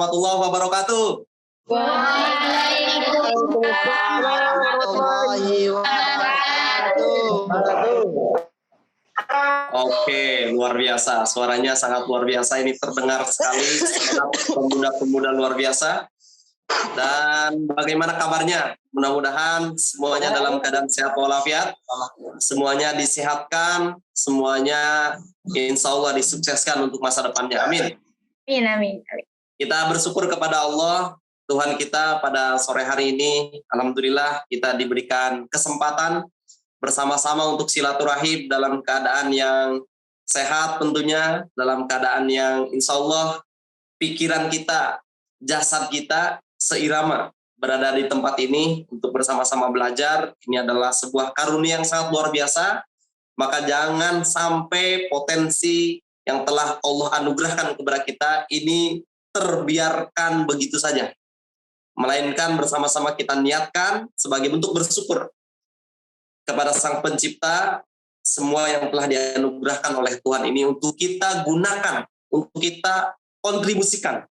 warahmatullahi wabarakatuh. Waalaikumsalam warahmatullahi wabarakatuh. Oke, luar biasa. Suaranya sangat luar biasa. Ini terdengar sekali. Pemuda-pemuda luar biasa. Dan bagaimana kabarnya? Mudah-mudahan semuanya dalam keadaan sehat walafiat. Semuanya disehatkan. Semuanya insya Allah disukseskan untuk masa depannya. Amin. Amin. Kita bersyukur kepada Allah, Tuhan kita pada sore hari ini. Alhamdulillah kita diberikan kesempatan bersama-sama untuk silaturahim dalam keadaan yang sehat tentunya. Dalam keadaan yang insya Allah pikiran kita, jasad kita seirama berada di tempat ini untuk bersama-sama belajar. Ini adalah sebuah karunia yang sangat luar biasa. Maka jangan sampai potensi yang telah Allah anugerahkan kepada kita ini terbiarkan begitu saja. Melainkan bersama-sama kita niatkan sebagai bentuk bersyukur kepada Sang Pencipta semua yang telah dianugerahkan oleh Tuhan ini untuk kita gunakan, untuk kita kontribusikan,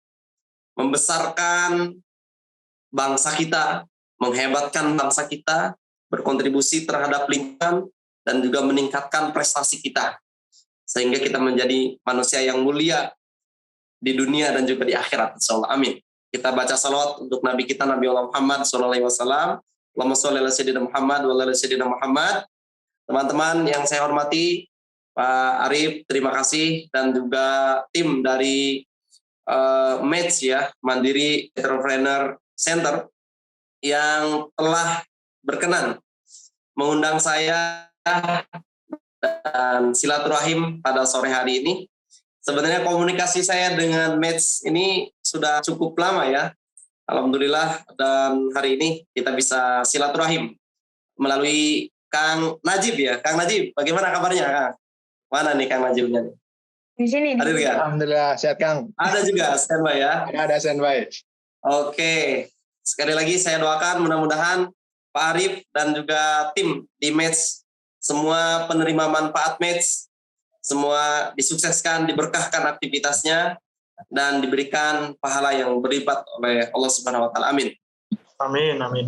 membesarkan bangsa kita, menghebatkan bangsa kita, berkontribusi terhadap lingkungan, dan juga meningkatkan prestasi kita. Sehingga kita menjadi manusia yang mulia di dunia dan juga di akhirat. Insyaallah. Amin. Kita baca salawat untuk Nabi kita, Nabi Allah Muhammad SAW. Allahumma sholli ala sayyidina Muhammad wa ala sayyidina Muhammad. Teman-teman yang saya hormati, Pak Arif, terima kasih. Dan juga tim dari Match ya, Mandiri Entrepreneur Center yang telah berkenan mengundang saya dan silaturahim pada sore hari ini. Sebenarnya komunikasi saya dengan Match ini sudah cukup lama ya. Alhamdulillah, dan hari ini kita bisa silaturahim melalui Kang Najib ya. Kang Najib, bagaimana kabarnya Kang? Mana nih Kang Najibnya? Di sini. Hadir ya? Alhamdulillah sehat Kang. Ada juga standby ya? Ada standby. Oke, sekali lagi saya doakan mudah-mudahan Pak Arif dan juga tim di Match, semua penerima manfaat Match, semua disukseskan, diberkahkan aktivitasnya, dan diberikan pahala yang berlipat oleh Allah Subhanahu Wa Taala. Amin. Amin.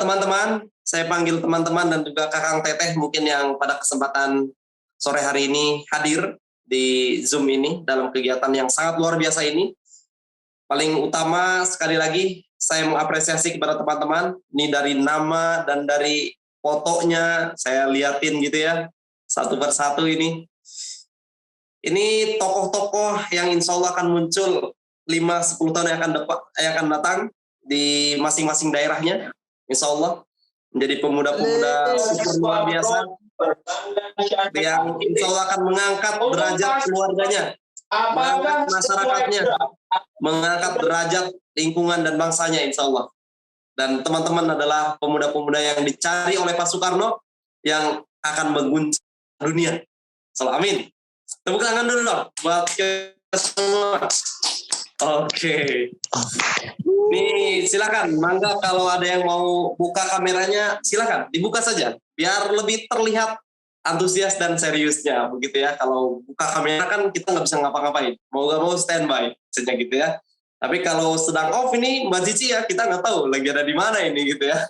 Teman-teman, saya panggil teman-teman dan juga Kakang Teteh mungkin yang pada kesempatan sore hari ini hadir di Zoom ini dalam kegiatan yang sangat luar biasa ini. Paling utama sekali lagi saya mengapresiasi kepada teman-teman. Ini dari nama dan dari fotonya saya liatin gitu ya, satu persatu ini. Ini tokoh-tokoh yang insya Allah akan muncul 5-10 tahun yang akan datang di masing-masing daerahnya. Insya Allah menjadi pemuda-pemuda super luar biasa yang insya Allah akan mengangkat derajat keluarganya, mengangkat masyarakatnya, mengangkat derajat lingkungan dan bangsanya insya Allah. Dan teman-teman adalah pemuda-pemuda yang dicari oleh Pak Soekarno yang akan mengguncang dunia. Amin. Tepuk tangan dulu dong buat kita semua. Oke. Nih silakan, mangga kalau ada yang mau buka kameranya silakan dibuka saja biar lebih terlihat antusias dan seriusnya begitu ya. Kalau buka kamera kan kita nggak bisa ngapa-ngapain, mau nggak mau standby saja gitu ya. Tapi kalau sedang off ini Mbak Cici ya, kita nggak tahu lagi ada di mana ini gitu ya.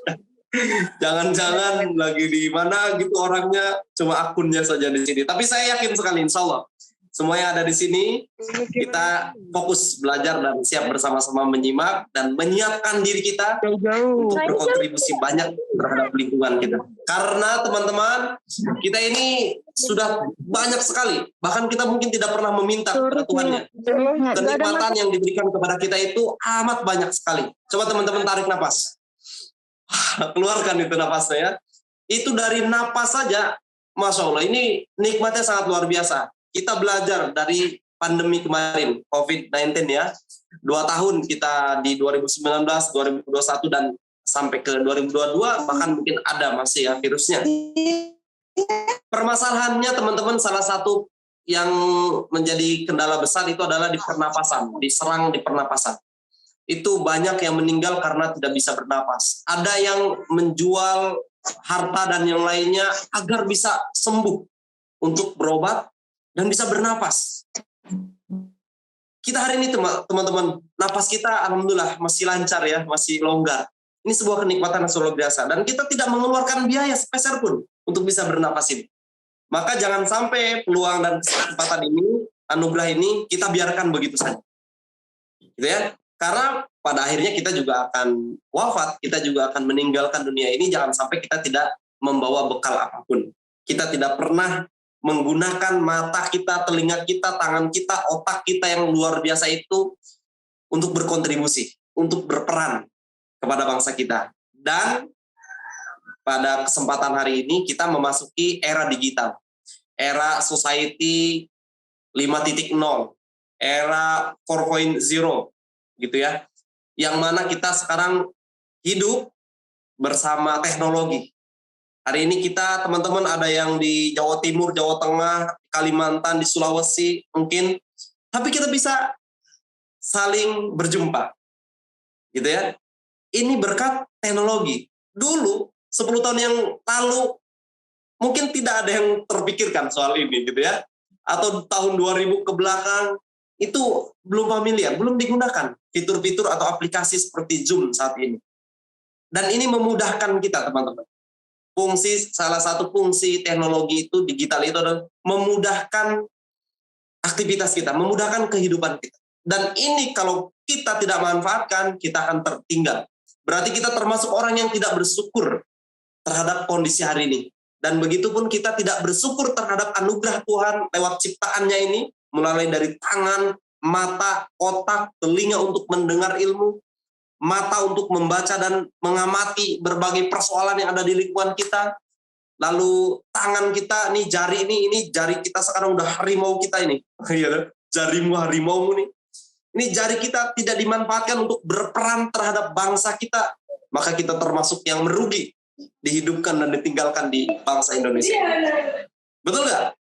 Jangan-jangan lagi di mana gitu orangnya, cuma akunnya saja di sini. Tapi saya yakin sekali insya Allah semua yang ada di sini kita fokus belajar dan siap bersama-sama menyimak dan menyiapkan diri kita untuk berkontribusi banyak terhadap lingkungan kita. Karena teman-teman, kita ini sudah banyak sekali, bahkan kita mungkin tidak pernah meminta kepada Tuhannya. Kenikmatan yang diberikan kepada kita itu amat banyak sekali. Coba teman-teman tarik napas. Keluarkan itu napasnya ya. Itu dari napas saja, Masya Allah, ini nikmatnya sangat luar biasa. Kita belajar dari pandemi kemarin, COVID-19 ya. 2 tahun kita di 2019, 2021, dan sampai ke 2022, bahkan mungkin ada masih ya virusnya. Permasalahannya teman-teman, salah satu yang menjadi kendala besar itu adalah di pernapasan, diserang di pernapasan. Itu banyak yang meninggal karena tidak bisa bernapas. Ada yang menjual harta dan yang lainnya agar bisa sembuh untuk berobat dan bisa bernapas. Kita Kita hari ini teman-teman, napas kita alhamdulillah masih lancar ya, masih longgar. Ini sebuah kenikmatan yang luar biasa. Dan kita tidak mengeluarkan biaya sepeser pun untuk bisa bernapas ini. Maka jangan sampai peluang dan kesempatan ini, anugerah ini, kita biarkan begitu saja. Gitu ya. Karena pada akhirnya kita juga akan wafat, kita juga akan meninggalkan dunia ini, jangan sampai kita tidak membawa bekal apapun. Kita tidak pernah menggunakan mata kita, telinga kita, tangan kita, otak kita yang luar biasa itu untuk berkontribusi, untuk berperan kepada bangsa kita. Dan pada kesempatan hari ini kita memasuki era digital, era society 5.0, era 4.0 gitu ya. Yang mana kita sekarang hidup bersama teknologi. Hari ini kita teman-teman ada yang di Jawa Timur, Jawa Tengah, Kalimantan, di Sulawesi mungkin, tapi kita bisa saling berjumpa, gitu ya. Ini berkat teknologi. Dulu 10 tahun yang lalu mungkin tidak ada yang terpikirkan soal ini, gitu ya. Atau tahun 2000 ke belakang itu belum familiar, belum digunakan fitur-fitur atau aplikasi seperti Zoom saat ini. Dan ini memudahkan kita teman-teman. Salah satu fungsi teknologi itu, digital itu adalah memudahkan aktivitas kita, memudahkan kehidupan kita. Dan ini kalau kita tidak manfaatkan, kita akan tertinggal. Berarti kita termasuk orang yang tidak bersyukur terhadap kondisi hari ini. Dan begitu pun kita tidak bersyukur terhadap anugerah Tuhan lewat ciptaannya ini, mulai dari tangan, mata, otak, telinga untuk mendengar ilmu, mata untuk membaca dan mengamati berbagai persoalan yang ada di lingkungan kita. Lalu tangan kita, nih jari ini jari kita sekarang udah harimau kita ini. Jarimu harimaumu nih. Ini jari kita tidak dimanfaatkan untuk berperan terhadap bangsa kita. Maka kita termasuk yang merugi, dihidupkan dan ditinggalkan di bangsa Indonesia. Betul nggak?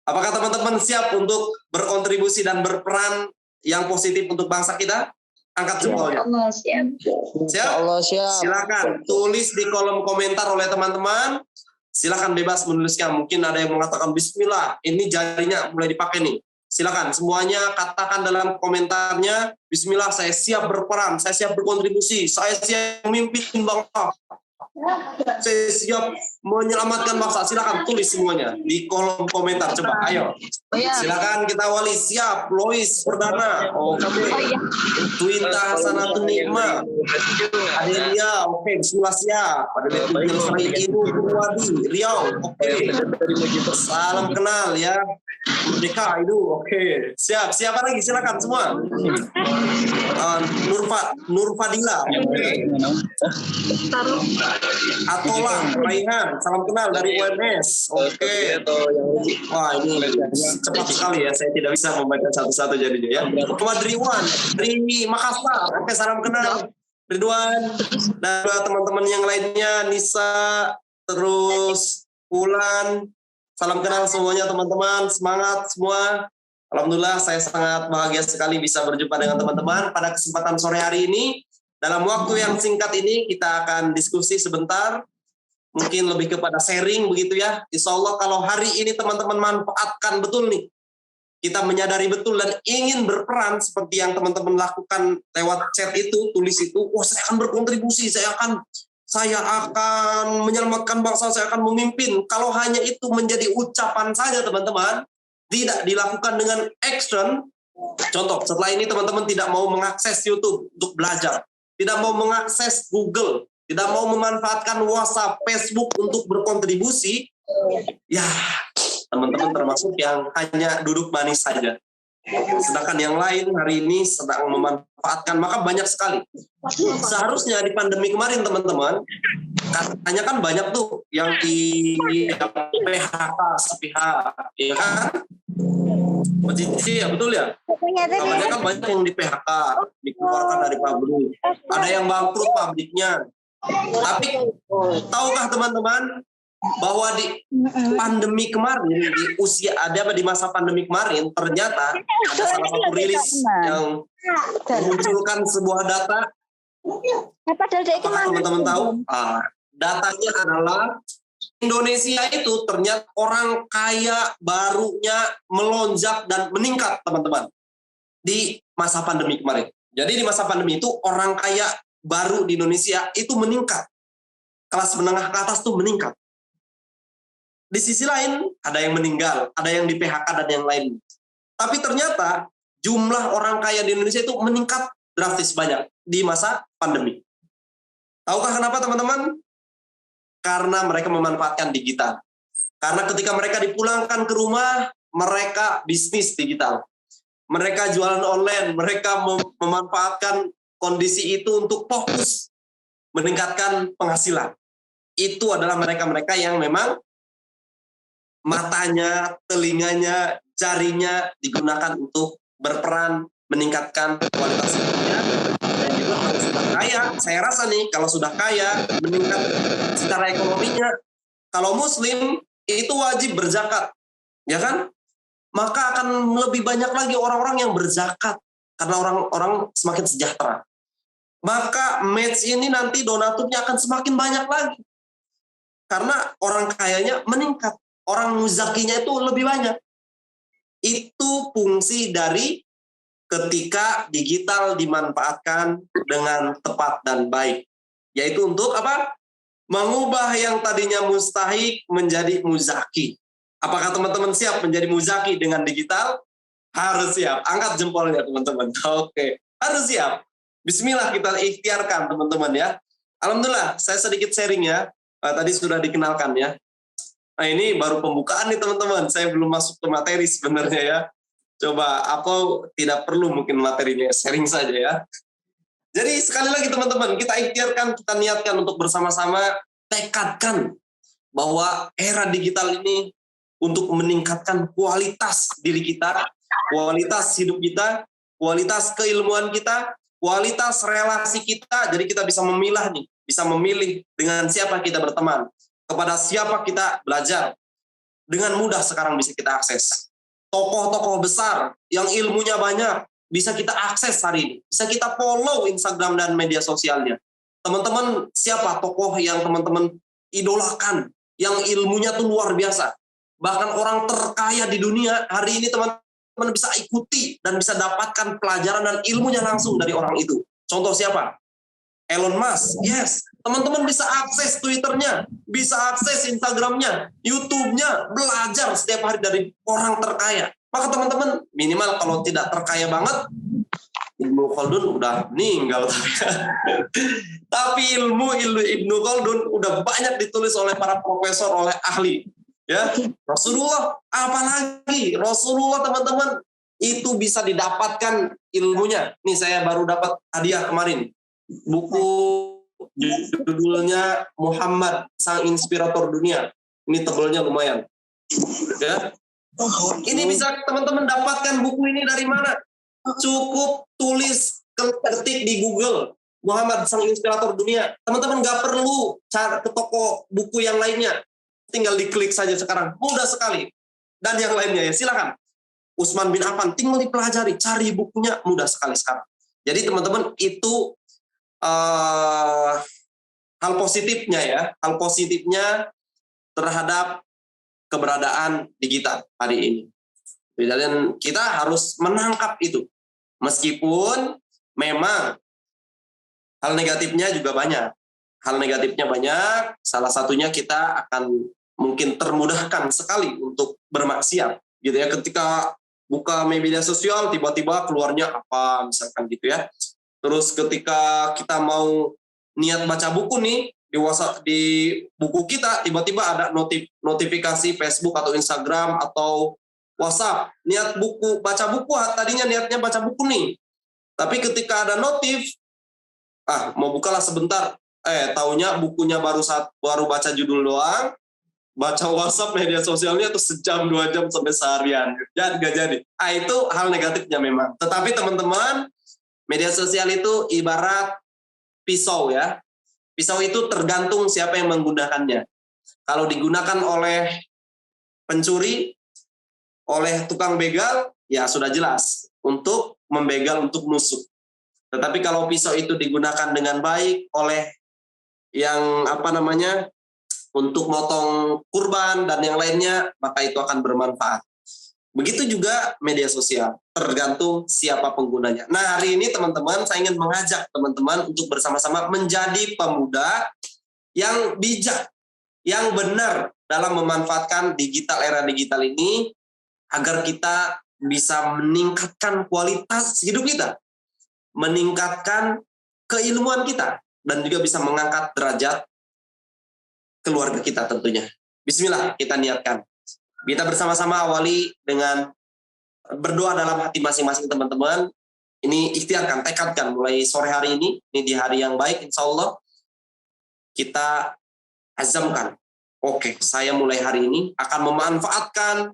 Apakah teman-teman siap untuk berkontribusi dan berperan yang positif untuk bangsa kita? Angkat jempolnya. Allah siap. Siap? Allah siap. Silakan tulis di kolom komentar oleh teman-teman. Silakan bebas menuliskan. Mungkin ada yang mengatakan Bismillah, ini jarinya mulai dipakai nih. Silakan semuanya katakan dalam komentarnya, Bismillah, saya siap berperan, saya siap berkontribusi, saya siap memimpin bangsa, saya siap menyelamatkan bangsa. Silakan tulis semuanya di kolom komentar. Coba, ayo. Silakan kita awali. Siap, Lois Perdana. Oke. Twinta Hasanatun Nikma. Adelia, oke. Bismillah siap. Ada Ibu Purwadi, Riau, oke. Salam kenal ya. Merdeka itu, oke. Siap. Siapa lagi? Silakan semua. Nurfadila. Atola, Raihan, salam kenal dari UMS. Oke. Wah, ini cepat sekali ya. Saya tidak bisa membaca satu-satu jadinya ya. Muhammad Ridwan dari Makassar. Oke, salam kenal. Ridwan dan teman-teman yang lainnya, Nisa, terus Ulan. Salam kenal semuanya teman-teman. Semangat semua. Alhamdulillah saya sangat bahagia sekali bisa berjumpa dengan teman-teman pada kesempatan sore hari ini. Dalam waktu yang singkat ini kita akan diskusi sebentar, mungkin lebih kepada sharing begitu ya. Insya Allah kalau hari ini teman-teman manfaatkan betul nih, kita menyadari betul dan ingin berperan seperti yang teman-teman lakukan lewat chat itu, tulis itu, saya akan berkontribusi, saya akan menyelamatkan bangsa, saya akan memimpin. Kalau hanya itu menjadi ucapan saja teman-teman, tidak dilakukan dengan action. Contoh, setelah ini teman-teman tidak mau mengakses YouTube untuk belajar, tidak mau mengakses Google, tidak mau memanfaatkan WhatsApp, Facebook untuk berkontribusi, ya teman-teman termasuk yang hanya duduk manis saja. Sedangkan yang lain hari ini sedang memanfaatkan, maka banyak sekali. Seharusnya di pandemi kemarin teman-teman, katanya kan banyak tuh yang di PHK sepihak, ya kan? Cici, ya betul ya? Kabarnya kan banyak yang di PHK, dikeluarkan dari pabrik. Ada yang bangkrut pabriknya. Tapi tahukah teman-teman bahwa di pandemi kemarin, di masa pandemi kemarin, ternyata ada salah satu rilis yang memunculkan sebuah data. Apakah teman-teman tahu? Datanya adalah Indonesia itu ternyata orang kaya barunya melonjak dan meningkat, teman-teman. di masa pandemi kemarin. Jadi di masa pandemi itu orang kaya baru di Indonesia itu meningkat. Kelas menengah ke atas tuh meningkat. Di sisi lain ada yang meninggal, ada yang di PHK dan yang lain. Tapi ternyata jumlah orang kaya di Indonesia itu meningkat drastis banyak di masa pandemi. Tahukah kenapa teman-teman? Karena mereka memanfaatkan digital. Karena ketika mereka dipulangkan ke rumah, mereka bisnis digital. Mereka jualan online, mereka memanfaatkan kondisi itu untuk fokus meningkatkan penghasilan. Itu adalah mereka-mereka yang memang matanya, telinganya, jarinya digunakan untuk berperan meningkatkan kualitas hidupnya. Dan juga kalau sudah kaya, saya rasa nih kalau sudah kaya, meningkat secara ekonominya. Kalau Muslim itu wajib berzakat, ya kan? Maka akan lebih banyak lagi orang-orang yang berzakat karena orang-orang semakin sejahtera. Maka match ini nanti donaturnya akan semakin banyak lagi. Karena orang kayanya meningkat, orang muzakinya itu lebih banyak. Itu fungsi dari ketika digital dimanfaatkan dengan tepat dan baik. Yaitu untuk apa? Mengubah yang tadinya mustahik menjadi muzaki. Apakah teman-teman siap menjadi muzaki dengan digital? Harus siap. Angkat jempolnya teman-teman. Oke, harus siap. Bismillah kita ikhtiarkan teman-teman ya. Alhamdulillah, saya sedikit sharing ya. Tadi sudah dikenalkan ya. Nah ini baru pembukaan nih teman-teman. Saya belum masuk ke materi sebenarnya ya. Coba apa tidak perlu mungkin materinya, sharing saja ya. Jadi sekali lagi teman-teman, kita ikhtiarkan, kita niatkan untuk bersama-sama tekadkan bahwa era digital ini untuk meningkatkan kualitas diri kita, kualitas hidup kita, kualitas keilmuan kita, kualitas relasi kita. Jadi kita bisa memilah nih, bisa memilih dengan siapa kita berteman, kepada siapa kita belajar. Dengan mudah sekarang bisa kita akses. Tokoh-tokoh besar yang ilmunya banyak, bisa kita akses hari ini. Bisa kita follow Instagram dan media sosialnya. Teman-teman, siapa tokoh yang teman-teman idolakan, yang ilmunya tuh luar biasa. Bahkan orang terkaya di dunia hari ini teman-teman bisa ikuti dan bisa dapatkan pelajaran dan ilmunya langsung dari orang itu. Contoh siapa? Elon Musk. Yes, teman-teman bisa akses Twitternya, bisa akses Instagramnya, YouTube-nya, belajar setiap hari dari orang terkaya. Maka teman-teman minimal kalau tidak terkaya banget, Ibnu Khaldun udah meninggal. Tapi ilmu Ibnu Khaldun udah banyak ditulis oleh para profesor, oleh ahli. Ya, Rasulullah, apalagi Rasulullah teman-teman itu bisa didapatkan ilmunya. Nih saya baru dapat hadiah kemarin, buku judulnya Muhammad Sang Inspirator Dunia. Ini tebalnya lumayan. Ya, ini bisa teman-teman dapatkan buku ini dari mana? Cukup tulis, ketik di Google Muhammad Sang Inspirator Dunia. Teman-teman nggak perlu cari ke toko buku yang lainnya. Tinggal diklik saja sekarang, mudah sekali. Dan yang lainnya ya silakan. Utsman bin Affan, tinggal dipelajari, cari bukunya, mudah sekali sekarang. Jadi teman-teman itu hal positifnya ya, hal positifnya terhadap keberadaan digital hari ini. Dan kita harus menangkap itu. Meskipun memang hal negatifnya juga banyak. Hal negatifnya banyak, salah satunya kita akan mungkin termudahkan sekali untuk bermaksiat gitu ya, ketika buka media sosial tiba-tiba keluarnya apa misalkan gitu ya. Terus ketika kita mau niat baca buku nih di WhatsApp, di buku kita tiba-tiba ada notifikasi Facebook atau Instagram atau WhatsApp, niat buku baca buku, tadinya niatnya baca buku nih, tapi ketika ada notif, mau bukalah sebentar, taunya bukunya baru baca judul doang, baca WhatsApp media sosialnya tuh sejam 2 jam sampai seharian. Jadi gak jadi. Itu hal negatifnya memang. Tetapi teman-teman, media sosial itu ibarat pisau ya. Pisau itu tergantung siapa yang menggunakannya. Kalau digunakan oleh pencuri, oleh tukang begal, ya sudah jelas untuk membegal, untuk menusuk. Tetapi kalau pisau itu digunakan dengan baik oleh yang untuk motong kurban dan yang lainnya, maka itu akan bermanfaat. Begitu juga media sosial, tergantung siapa penggunanya. Nah, hari ini teman-teman, saya ingin mengajak teman-teman untuk bersama-sama menjadi pemuda yang bijak, yang benar dalam memanfaatkan era digital ini agar kita bisa meningkatkan kualitas hidup kita, meningkatkan keilmuan kita, dan juga bisa mengangkat derajat keluarga kita tentunya. Bismillah, kita niatkan. Kita bersama-sama awali dengan berdoa dalam hati masing-masing teman-teman. Ini ikhtiarkan, tekadkan mulai sore hari ini di hari yang baik, insya Allah kita azamkan. Oke, saya mulai hari ini akan memanfaatkan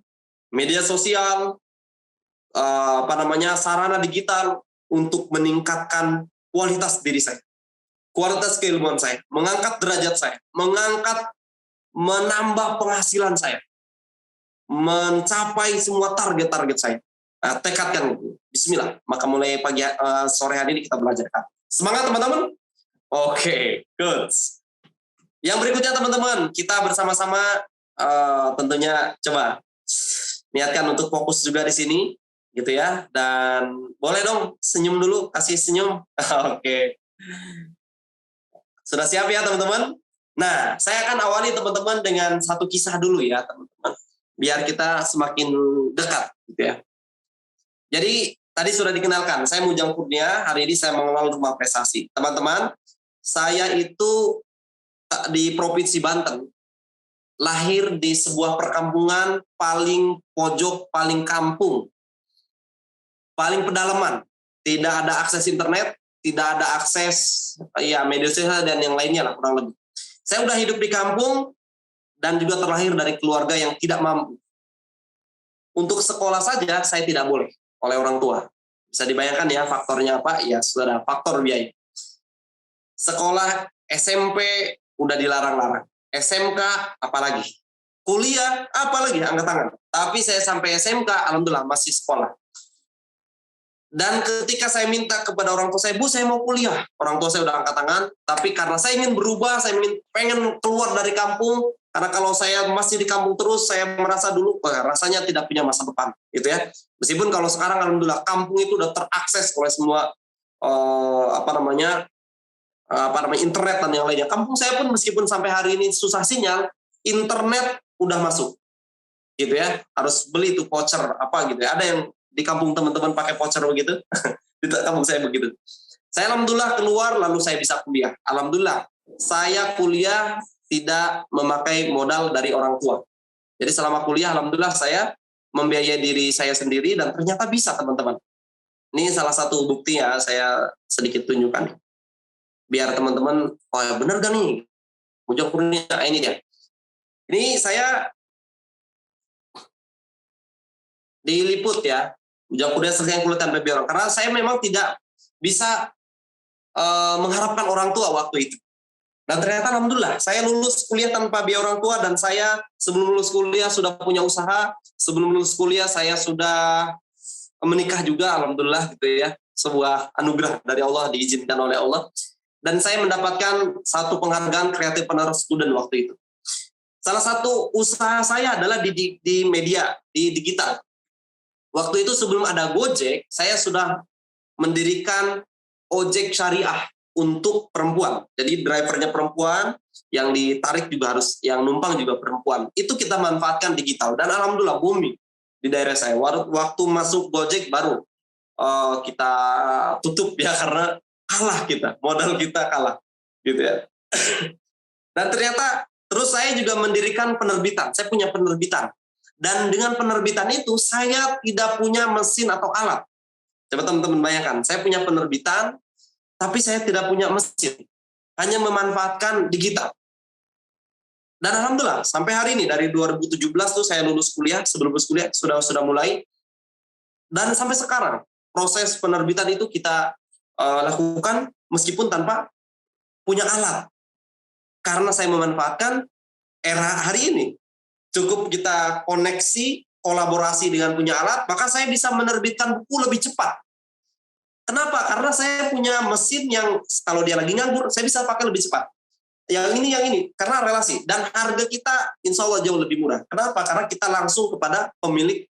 media sosial, sarana digital untuk meningkatkan kualitas diri saya, kualitas keilmuan saya, mengangkat derajat saya, menambah penghasilan saya, mencapai semua target-target saya. Tekadkan, bismillah. Maka mulai sore hari ini kita belajarkan. Semangat teman-teman. Oke, good. Yang berikutnya teman-teman, kita bersama-sama tentunya coba niatkan untuk fokus juga di sini, gitu ya. Dan boleh dong senyum dulu, kasih senyum. Oke. Sudah siap ya teman-teman? Nah, saya akan awali teman-teman dengan satu kisah dulu ya teman-teman, biar kita semakin dekat gitu ya. Jadi tadi sudah dikenalkan, saya Mujang Kurnia, hari ini saya mengelola Rumah Prestasi. Teman-teman, saya itu di Provinsi Banten, lahir di sebuah perkampungan paling pojok, paling kampung, paling pedalaman, tidak ada akses internet, tidak ada akses media sosial dan yang lainnya lah kurang lebih. Saya udah hidup di kampung dan juga terlahir dari keluarga yang tidak mampu. Untuk sekolah saja saya tidak boleh oleh orang tua. Bisa dibayangkan ya faktornya apa? Ya saudara, faktor biaya. Sekolah SMP udah dilarang-larang. SMK apalagi. Kuliah apalagi, angkat tangan. Tapi saya sampai SMK alhamdulillah masih sekolah. Dan ketika saya minta kepada orang tua saya, Bu, saya mau kuliah. Orang tua saya udah angkat tangan. Tapi karena saya ingin berubah, saya pengen keluar dari kampung. Karena kalau saya masih di kampung terus, saya merasa dulu rasanya tidak punya masa depan, gitu ya. Meskipun kalau sekarang alhamdulillah kampung itu udah terakses oleh semua internet dan yang lainnya. Kampung saya pun meskipun sampai hari ini susah sinyal, internet udah masuk, gitu ya. Harus beli tuh voucher apa gitu ya. Ada yang di kampung teman-teman pakai voucher begitu, di kampung saya begitu. Saya alhamdulillah keluar lalu saya bisa kuliah. Alhamdulillah saya kuliah tidak memakai modal dari orang tua. Jadi selama kuliah alhamdulillah saya membiayai diri saya sendiri dan ternyata bisa teman-teman. Ini salah satu bukti ya, saya sedikit tunjukkan. Biar teman-teman, oh ya benar gak nih? Mujang Kurnia, ini dia. Ini saya diliput ya. Mujang Kurnia selesai kuliah tanpa biaya orang. Karena saya memang tidak bisa mengharapkan orang tua waktu itu. Dan ternyata alhamdulillah saya lulus kuliah tanpa biaya orang tua dan saya sebelum lulus kuliah sudah punya usaha, sebelum lulus kuliah saya sudah menikah juga alhamdulillah gitu ya. Sebuah anugerah dari Allah, diizinkan oleh Allah. Dan saya mendapatkan satu penghargaan Creative Partner Student waktu itu. Salah satu usaha saya adalah di media, di digital. Waktu itu sebelum ada Gojek, saya sudah mendirikan ojek syariah untuk perempuan. Jadi drivernya perempuan, yang ditarik juga harus, yang numpang juga perempuan. Itu kita manfaatkan digital. Dan alhamdulillah booming di daerah saya. Waktu masuk Gojek baru kita tutup ya karena kalah kita. Modal kita kalah. Gitu ya. Dan ternyata terus saya juga mendirikan penerbitan. Saya punya penerbitan. Dan dengan penerbitan itu saya tidak punya mesin atau alat. Coba teman-teman bayangkan. Saya punya penerbitan, tapi saya tidak punya mesin, hanya memanfaatkan digital. Dan alhamdulillah sampai hari ini dari 2017 tuh saya lulus kuliah, sebelum lulus kuliah sudah mulai. Dan sampai sekarang proses penerbitan itu kita lakukan meskipun tanpa punya alat. Karena saya memanfaatkan era hari ini. Cukup kita koneksi, kolaborasi dengan punya alat, maka saya bisa menerbitkan buku lebih cepat. Kenapa? Karena saya punya mesin yang kalau dia lagi nganggur, saya bisa pakai lebih cepat. Yang ini, karena relasi. Dan harga kita insya Allah jauh lebih murah. Kenapa? Karena kita langsung kepada pemilik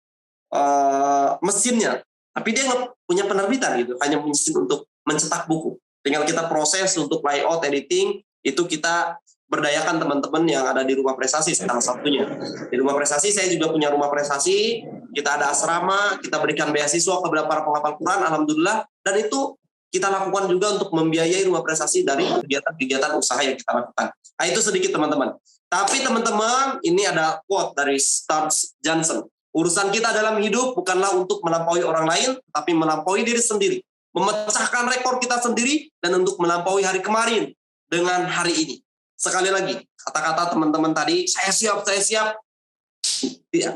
mesinnya, tapi dia nggak punya penerbitan gitu, hanya mesin untuk mencetak buku. Tinggal kita proses untuk layout, editing, itu kita berdayakan teman-teman yang ada di rumah prestasi salah satunya. Di rumah prestasi saya juga punya rumah prestasi, kita ada asrama, kita berikan beasiswa kepada para penghafal Quran, alhamdulillah, dan itu kita lakukan juga untuk membiayai rumah prestasi dari kegiatan-kegiatan usaha yang kita lakukan. Nah, itu sedikit teman-teman. Tapi teman-teman, ini ada quote dari Stuart Johnson. Urusan kita dalam hidup bukanlah untuk melampaui orang lain, tapi melampaui diri sendiri. Memecahkan rekor kita sendiri dan untuk melampaui hari kemarin dengan hari ini. Sekali lagi, kata-kata teman-teman tadi, saya siap,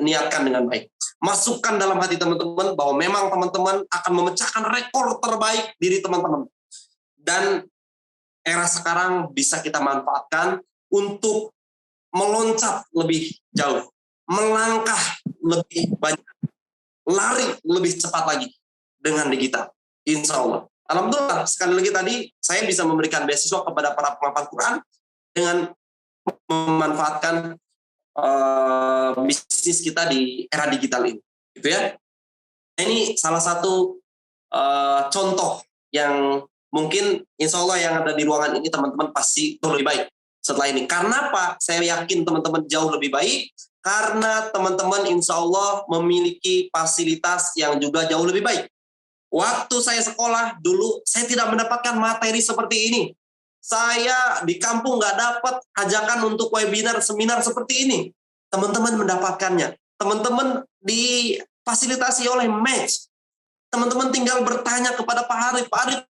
niatkan dengan baik. Masukkan dalam hati teman-teman bahwa memang teman-teman akan memecahkan rekor terbaik diri teman-teman. Dan era sekarang bisa kita manfaatkan untuk meloncat lebih jauh, melangkah lebih banyak, lari lebih cepat lagi dengan digital. Insya Allah. Alhamdulillah, sekali lagi tadi saya bisa memberikan beasiswa kepada para penghafal Quran dengan memanfaatkan bisnis kita di era digital ini, gitu ya. Ini salah satu contoh yang mungkin insya Allah yang ada di ruangan ini teman-teman pasti jauh lebih baik setelah ini. Karena apa? Saya yakin teman-teman jauh lebih baik karena teman-teman insya Allah memiliki fasilitas yang juga jauh lebih baik. Waktu saya sekolah dulu, saya tidak mendapatkan materi seperti ini. Saya di kampung nggak dapat ajakan untuk webinar, seminar seperti ini. Teman-teman mendapatkannya. Teman-teman difasilitasi oleh Match. Teman-teman tinggal bertanya kepada Pak Arif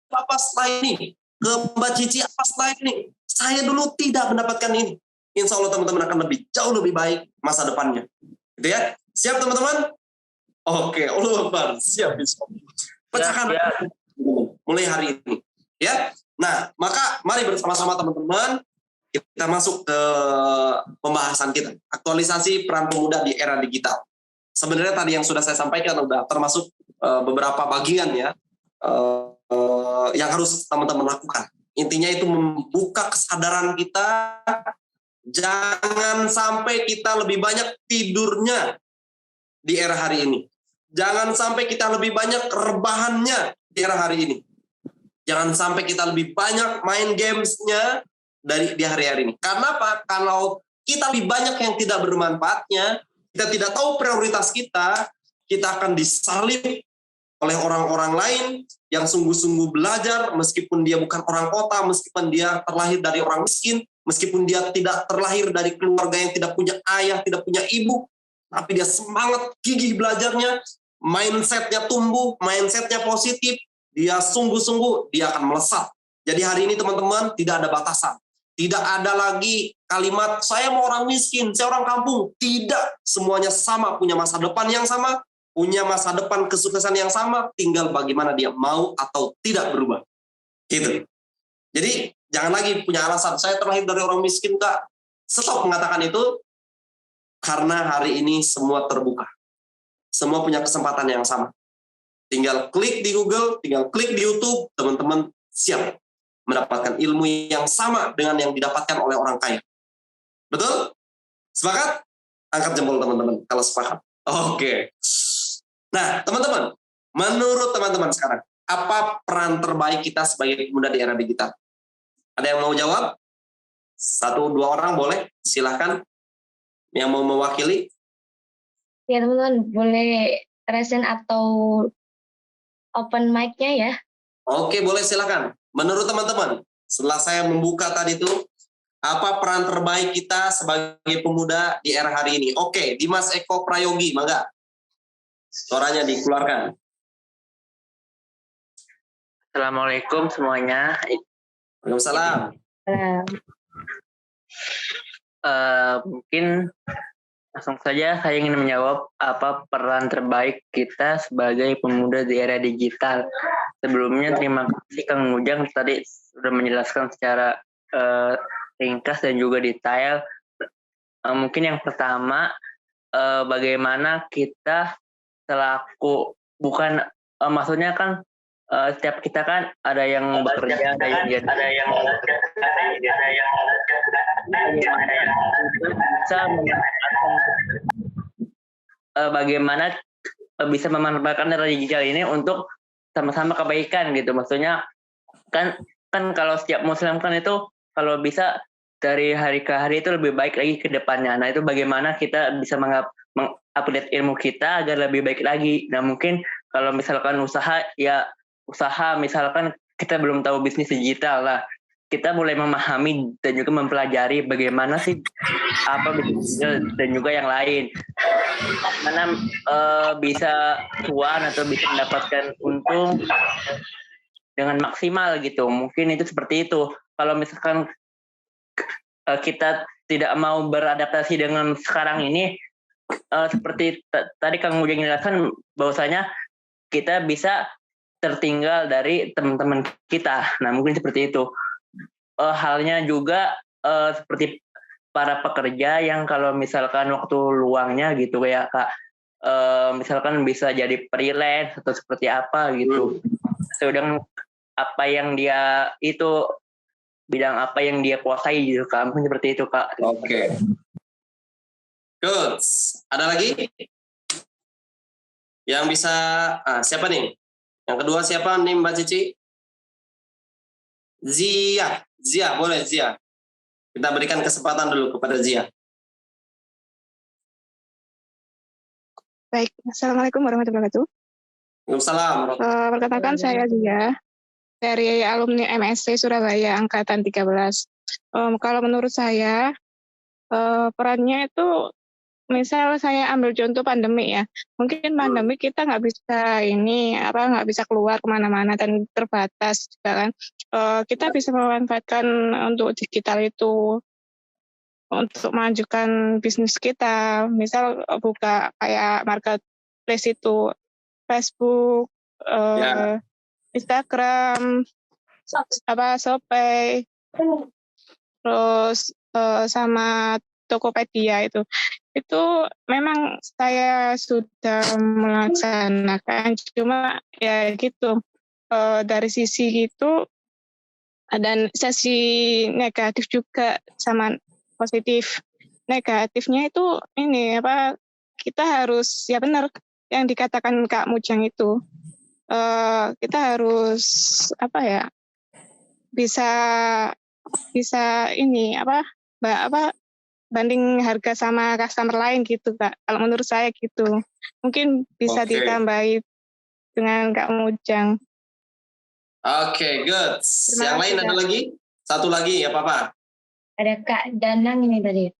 apa setelah ini? Ke Mbak Cici, apa setelah ini? Saya dulu tidak mendapatkan ini. Insya Allah teman-teman akan jauh lebih baik masa depannya. Gitu ya. Siap teman-teman? Oke, Allah Akbar. Siap. Pecahkan mulai hari ini. Ya. Nah, maka mari bersama-sama teman-teman kita masuk ke pembahasan kita. Aktualisasi peran pemuda di era digital. Sebenarnya tadi yang sudah saya sampaikan sudah termasuk beberapa bagian ya yang harus teman-teman lakukan. Intinya itu membuka kesadaran kita. Jangan sampai kita lebih banyak tidurnya di era hari ini. Jangan sampai kita lebih banyak rebahannya di era hari ini. Jangan sampai kita lebih banyak main gamesnya di hari-hari ini. Karena apa? Kalau kita lebih banyak yang tidak bermanfaatnya, kita tidak tahu prioritas kita akan disalib oleh orang-orang lain yang sungguh-sungguh belajar, meskipun dia bukan orang kota, meskipun dia terlahir dari orang miskin, meskipun dia tidak terlahir dari keluarga yang tidak punya ayah, tidak punya ibu, tapi dia semangat, gigih belajarnya, mindsetnya tumbuh, mindsetnya positif, dia sungguh-sungguh, dia akan melesat. Jadi hari ini teman-teman tidak ada batasan. Tidak ada lagi kalimat, saya mau orang miskin, saya orang kampung. Tidak, semuanya sama, punya masa depan yang sama, punya masa depan kesuksesan yang sama, tinggal bagaimana dia mau atau tidak berubah. Gitu. Jadi jangan lagi punya alasan, saya terlahir dari orang miskin, Kak. Stop mengatakan itu, karena hari ini semua terbuka. Semua punya kesempatan yang sama. Tinggal klik di Google, tinggal klik di YouTube, teman-teman siap mendapatkan ilmu yang sama dengan yang didapatkan oleh orang kaya. Betul? Sepakat? Angkat jempol teman-teman kalau sepakat. Oke. Nah, teman-teman, menurut teman-teman sekarang, apa peran terbaik kita sebagai pemuda di era digital? Ada yang mau jawab? 1-2 orang boleh? Silahkan. Yang mau mewakili? Ya teman-teman, boleh resen atau open mic-nya ya. Oke, boleh silakan. Menurut teman-teman, setelah saya membuka tadi itu, apa peran terbaik kita sebagai pemuda di era hari ini? Oke, Dimas Eko Prayogi, mangga. Suaranya dikeluarkan. Assalamualaikum semuanya. Waalaikumsalam. Mungkin langsung saja saya ingin menjawab apa peran terbaik kita sebagai pemuda di era digital. Sebelumnya terima kasih Kang Ujang tadi sudah menjelaskan secara ringkas dan juga detail. Mungkin yang pertama bagaimana kita selaku maksudnya kan setiap kita kan ada yang bekerja, ada yang bisa bagaimana bisa memanfaatkan era digital ini untuk sama-sama kebaikan gitu. Maksudnya kan kalau setiap Muslim kan itu kalau bisa dari hari ke hari itu lebih baik lagi ke depannya. Nah itu bagaimana kita bisa mengupdate ilmu kita agar lebih baik lagi. Nah mungkin kalau misalkan usaha misalkan kita belum tahu bisnis digital lah, kita mulai memahami dan juga mempelajari bagaimana sih apa bisnis digital dan juga yang lain. Mana bisa cuan atau bisa mendapatkan untung dengan maksimal gitu. Mungkin itu seperti itu. Kalau misalkan kita tidak mau beradaptasi dengan sekarang ini, seperti tadi Kang Ujang jelaskan bahwasanya kita bisa tertinggal dari teman-teman kita. Nah mungkin seperti itu. Halnya juga seperti para pekerja yang kalau misalkan waktu luangnya gitu ya Kak, misalkan bisa jadi freelance atau seperti apa gitu. Sedang apa yang dia itu bidang apa yang dia kuasai gitu Kak, mungkin seperti itu Kak. Oke. Good. Ada lagi yang bisa siapa nih? Yang kedua siapa nih Mbak Cici? Zia boleh Zia. Kita berikan kesempatan dulu kepada Zia. Baik, Assalamualaikum warahmatullahi wabarakatuh. Waalaikumsalam. Perkenalkan saya Zia dari alumni MSC Surabaya Angkatan 13. Kalau menurut saya, perannya itu, misal saya ambil contoh pandemi ya, mungkin pandemi kita nggak bisa keluar kemana-mana dan terbatas juga kan. Kita bisa memanfaatkan untuk digital itu untuk mengajukan bisnis kita, misal buka kayak marketplace itu, Facebook, Instagram, Shopee, terus sama Tokopedia itu memang saya sudah melaksanakan, cuma ya gitu, dari sisi gitu dan sisi negatif juga sama positif. Negatifnya itu kita harus ya benar yang dikatakan Kak Mujang itu, kita harus bisa banding harga sama customer lain gitu Kak. Kalau menurut saya gitu. Mungkin bisa ditambahi dengan Kak Mujang. Oke, good. Yang lain ada lagi? Satu lagi ya Papa. Ada Kak Danang ini tadi.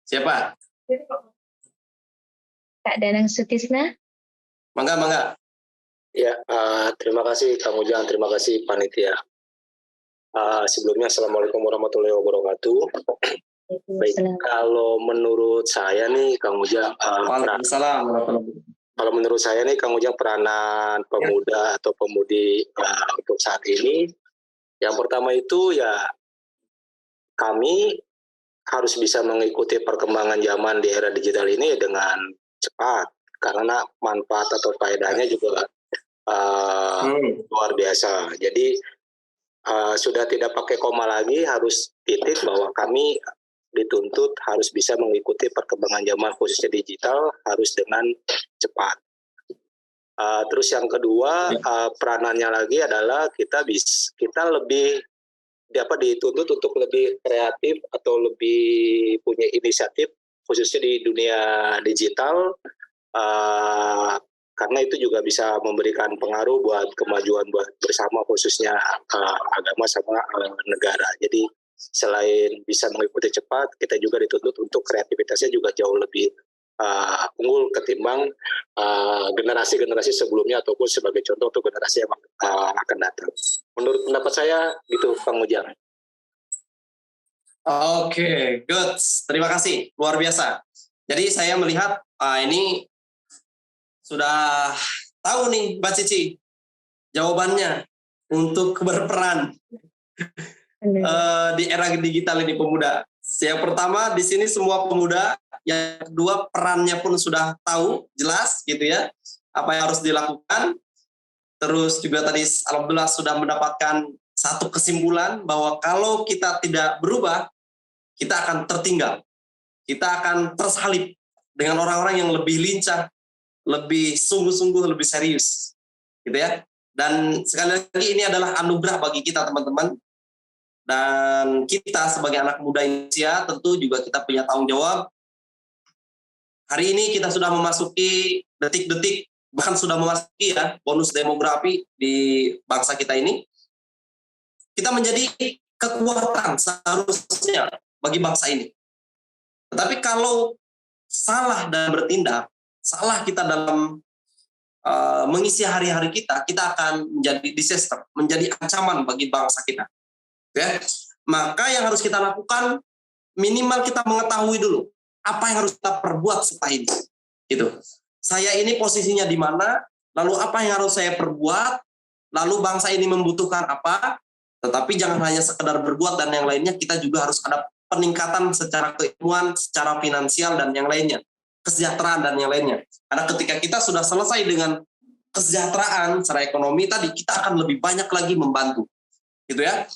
Siapa? Kak Danang Sutisna. Mangga. Ya, terima kasih Kang Ujang, terima kasih panitia. Sebelumnya Assalamualaikum warahmatullahi wabarakatuh. Baik, kalau menurut saya nih Kang Ujang, kalau menurut saya nih Kang Ujang, peranan pemuda atau pemudi untuk saat ini, yang pertama itu ya kami harus bisa mengikuti perkembangan zaman di era digital ini dengan cepat, karena manfaat atau faedahnya juga luar biasa. Jadi sudah tidak pakai koma lagi, harus titik bahwa kami dituntut harus bisa mengikuti perkembangan zaman khususnya digital, harus dengan cepat. Terus yang kedua, peranannya lagi adalah kita lebih dituntut untuk lebih kreatif atau lebih punya inisiatif khususnya di dunia digital, karena itu juga bisa memberikan pengaruh buat kemajuan buat bersama khususnya agama sama negara. Jadi selain bisa mengikuti cepat, kita juga dituntut untuk kreativitasnya juga jauh lebih unggul ketimbang generasi-generasi sebelumnya ataupun sebagai contoh untuk generasi yang akan datang. Menurut pendapat saya gitu, Kang Ujang. Oke, good. Terima kasih, luar biasa. Jadi saya melihat ini sudah tahu nih Mbak Cici jawabannya untuk berperan di era digital ini pemuda. Yang pertama di sini semua pemuda, yang kedua perannya pun sudah tahu jelas gitu ya apa yang harus dilakukan. Terus juga tadi alhamdulillah sudah mendapatkan satu kesimpulan bahwa kalau kita tidak berubah, kita akan tertinggal. Kita akan tersalip dengan orang-orang yang lebih lincah, lebih sungguh-sungguh, lebih serius, gitu ya. Dan sekali lagi ini adalah anugerah bagi kita teman-teman. Dan kita sebagai anak muda Indonesia tentu juga kita punya tanggung jawab. Hari ini kita sudah memasuki detik-detik, bahkan sudah memasuki ya bonus demografi di bangsa kita ini. Kita menjadi kekuatan seharusnya bagi bangsa ini. Tetapi kalau salah dalam bertindak, salah kita dalam mengisi hari-hari kita, kita akan menjadi disaster, menjadi ancaman bagi bangsa kita. Ya. Maka yang harus kita lakukan, minimal kita mengetahui dulu apa yang harus kita perbuat setelah ini. Gitu. Saya ini posisinya di mana, lalu apa yang harus saya perbuat, lalu bangsa ini membutuhkan apa, tetapi jangan hanya sekedar berbuat dan yang lainnya, kita juga harus ada peningkatan secara keilmuan, secara finansial dan yang lainnya. Kesejahteraan dan yang lainnya. Karena ketika kita sudah selesai dengan kesejahteraan secara ekonomi tadi, kita akan lebih banyak lagi membantu. Gitu ya.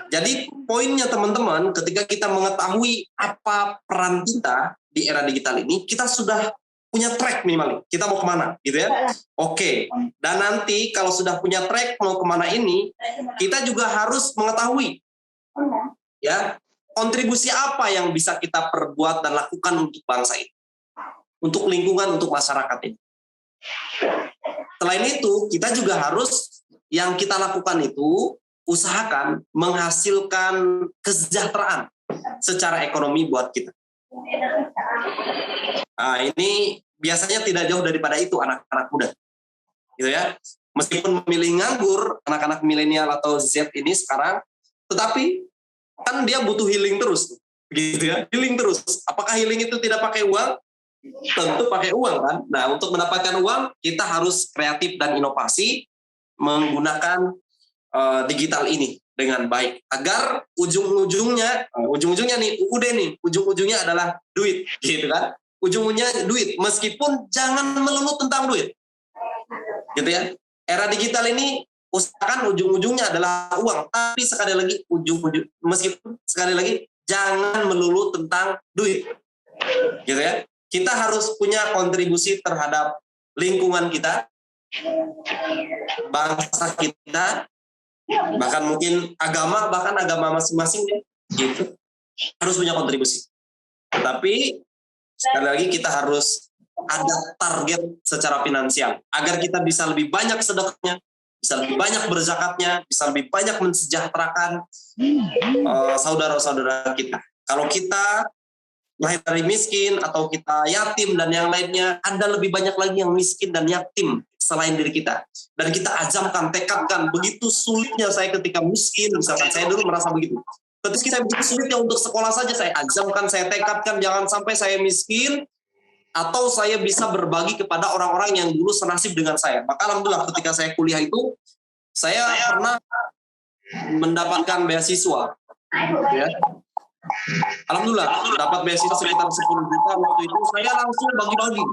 Jadi poinnya teman-teman, ketika kita mengetahui apa peran kita di era digital ini, kita sudah punya track minimal. Kita mau kemana, gitu ya. Oke. Dan nanti kalau sudah punya track mau kemana ini, kita juga harus mengetahui ya kontribusi apa yang bisa kita perbuat dan lakukan untuk bangsa ini, untuk lingkungan, untuk masyarakat ini. Selain itu, kita juga harus yang kita lakukan itu usahakan menghasilkan kesejahteraan secara ekonomi buat kita. Nah, ini biasanya tidak jauh daripada itu anak-anak muda, gitu ya. Meskipun memilih nganggur, anak-anak milenial atau Z ini sekarang, tetapi kan dia butuh healing terus, gitu ya. Healing terus. Apakah healing itu tidak pakai uang? Tentu pakai uang kan. Nah, untuk mendapatkan uang kita harus kreatif dan inovasi menggunakan digital ini dengan baik agar ujung-ujungnya nih UUD nih, ujung-ujungnya adalah duit, gitu kan. Ujung-ujungnya duit, meskipun jangan melulu tentang duit, gitu ya. Era digital ini usahakan ujung-ujungnya adalah uang, tapi sekali lagi meskipun sekali lagi jangan melulu tentang duit, gitu ya. Kita harus punya kontribusi terhadap lingkungan kita, bangsa kita, bahkan mungkin bahkan agama masing-masing, gitu. Harus punya kontribusi. Tetapi sekali lagi kita harus ada target secara finansial agar kita bisa lebih banyak sedekahnya, bisa lebih banyak berzakatnya, bisa lebih banyak mensejahterakan saudara-saudara kita. Kalau kita lahir dari miskin atau kita yatim dan yang lainnya, ada lebih banyak lagi yang miskin dan yatim selain diri kita. Dan kita azamkan, tekadkan, begitu sulitnya saya ketika miskin, misalkan saya dulu merasa begitu. Ketika saya begitu sulitnya untuk sekolah saja, saya azamkan, saya tekadkan, jangan sampai saya miskin, atau saya bisa berbagi kepada orang-orang yang dulu senasib dengan saya. Maka alhamdulillah ketika saya kuliah itu, saya pernah mendapatkan beasiswa. Ya. Alhamdulillah dapat beasiswa sekitar 10 juta waktu itu. Saya langsung bagi-bagi.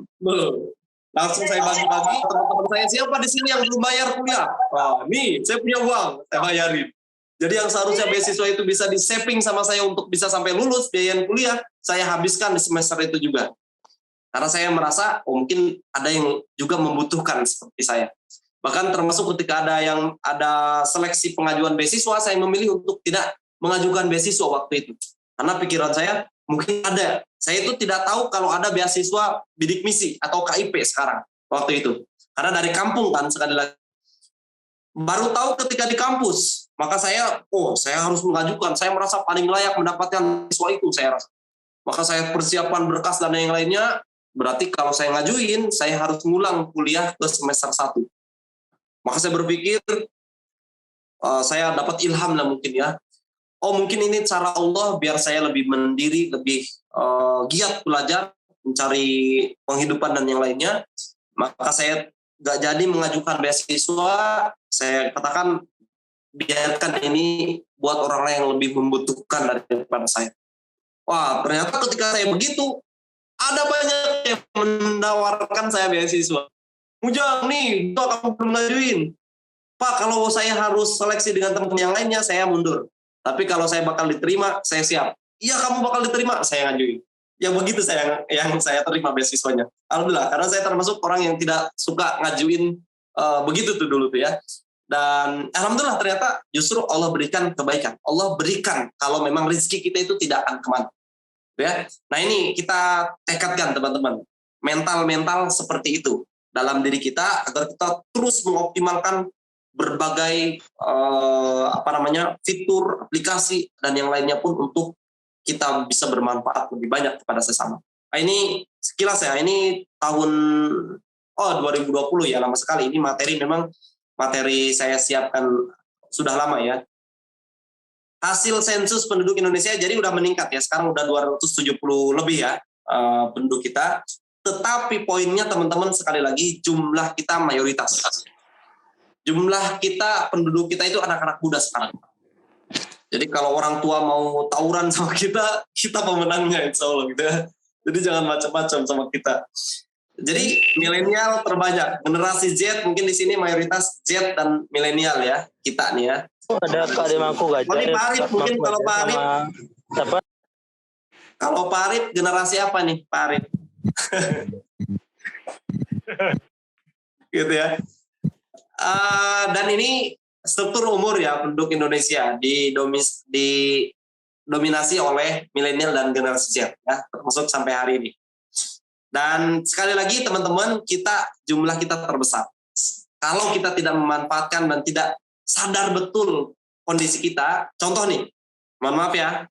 Langsung saya bagi-bagi teman-teman saya, siapa di sini yang belum bayar kuliah? Wah, nih saya punya uang, saya bayarin. Jadi yang seharusnya beasiswa itu bisa di-saving sama saya untuk bisa sampai lulus biaya kuliah, saya habiskan di semester itu juga. Karena saya merasa mungkin ada yang juga membutuhkan seperti saya. Bahkan termasuk ketika ada seleksi pengajuan beasiswa, saya memilih untuk tidak mengajukan beasiswa waktu itu. Karena pikiran saya mungkin ada. Saya itu tidak tahu kalau ada beasiswa bidik misi atau KIP sekarang waktu itu. Karena dari kampung kan sekali lagi. Baru tahu ketika di kampus. Maka saya harus mengajukan. Saya merasa paling layak mendapatkan beasiswa itu, saya rasa. Maka saya persiapan berkas dan yang lainnya. Berarti kalau saya ngajuin, saya harus ngulang kuliah ke semester 1. Maka saya berpikir, saya dapat ilham lah mungkin ya. Mungkin ini cara Allah biar saya lebih mandiri, lebih giat belajar, mencari penghidupan dan yang lainnya. Maka saya nggak jadi mengajukan beasiswa, saya katakan biarkan ini buat orang yang lebih membutuhkan daripada saya. Wah, ternyata ketika saya begitu, ada banyak yang menawarkan saya beasiswa. Mujang nih, kamu belum ngajuin. Pak, kalau saya harus seleksi dengan teman-teman yang lainnya, saya mundur. Tapi kalau saya bakal diterima, saya siap. Iya, kamu bakal diterima, saya ngajuin. yang begitu yang saya terima beasiswanya. Alhamdulillah, karena saya termasuk orang yang tidak suka ngajuin begitu tuh dulu tuh ya. Dan alhamdulillah ternyata justru Allah berikan kebaikan. Allah berikan kalau memang rezeki kita itu tidak akan kemana. Ya. Nah ini kita tekadkan teman-teman. Mental seperti itu dalam diri kita agar kita terus mengoptimalkan berbagai fitur, aplikasi dan yang lainnya pun untuk kita bisa bermanfaat lebih banyak kepada sesama. Nah, ini sekilas ya, ini tahun 2020 ya, lama sekali. Ini materi saya siapkan sudah lama ya. Hasil sensus penduduk Indonesia jadi udah meningkat ya, sekarang udah 270 lebih ya penduduk kita. Tetapi poinnya teman-teman sekali lagi jumlah kita mayoritas. Jumlah kita, penduduk kita itu anak-anak muda sekarang. Jadi kalau orang tua mau tawuran sama kita pemenangnya insya Allah gitu ya. Jadi jangan macam-macam sama kita. Jadi milenial terbanyak, generasi Z mungkin di sini mayoritas Z dan milenial ya, kita nih ya. Ada kalimatku gak? Ini Pak Arif mungkin kalau Pak Arif. Kalau Pak Arif generasi apa nih Pak Arif? Gitu ya. Dan ini struktur umur ya penduduk Indonesia didominasi oleh milenial dan generasi Z ya, termasuk sampai hari ini. Dan sekali lagi teman-teman, jumlah kita terbesar. Kalau kita tidak memanfaatkan dan tidak sadar betul kondisi kita, contoh nih, mohon maaf ya,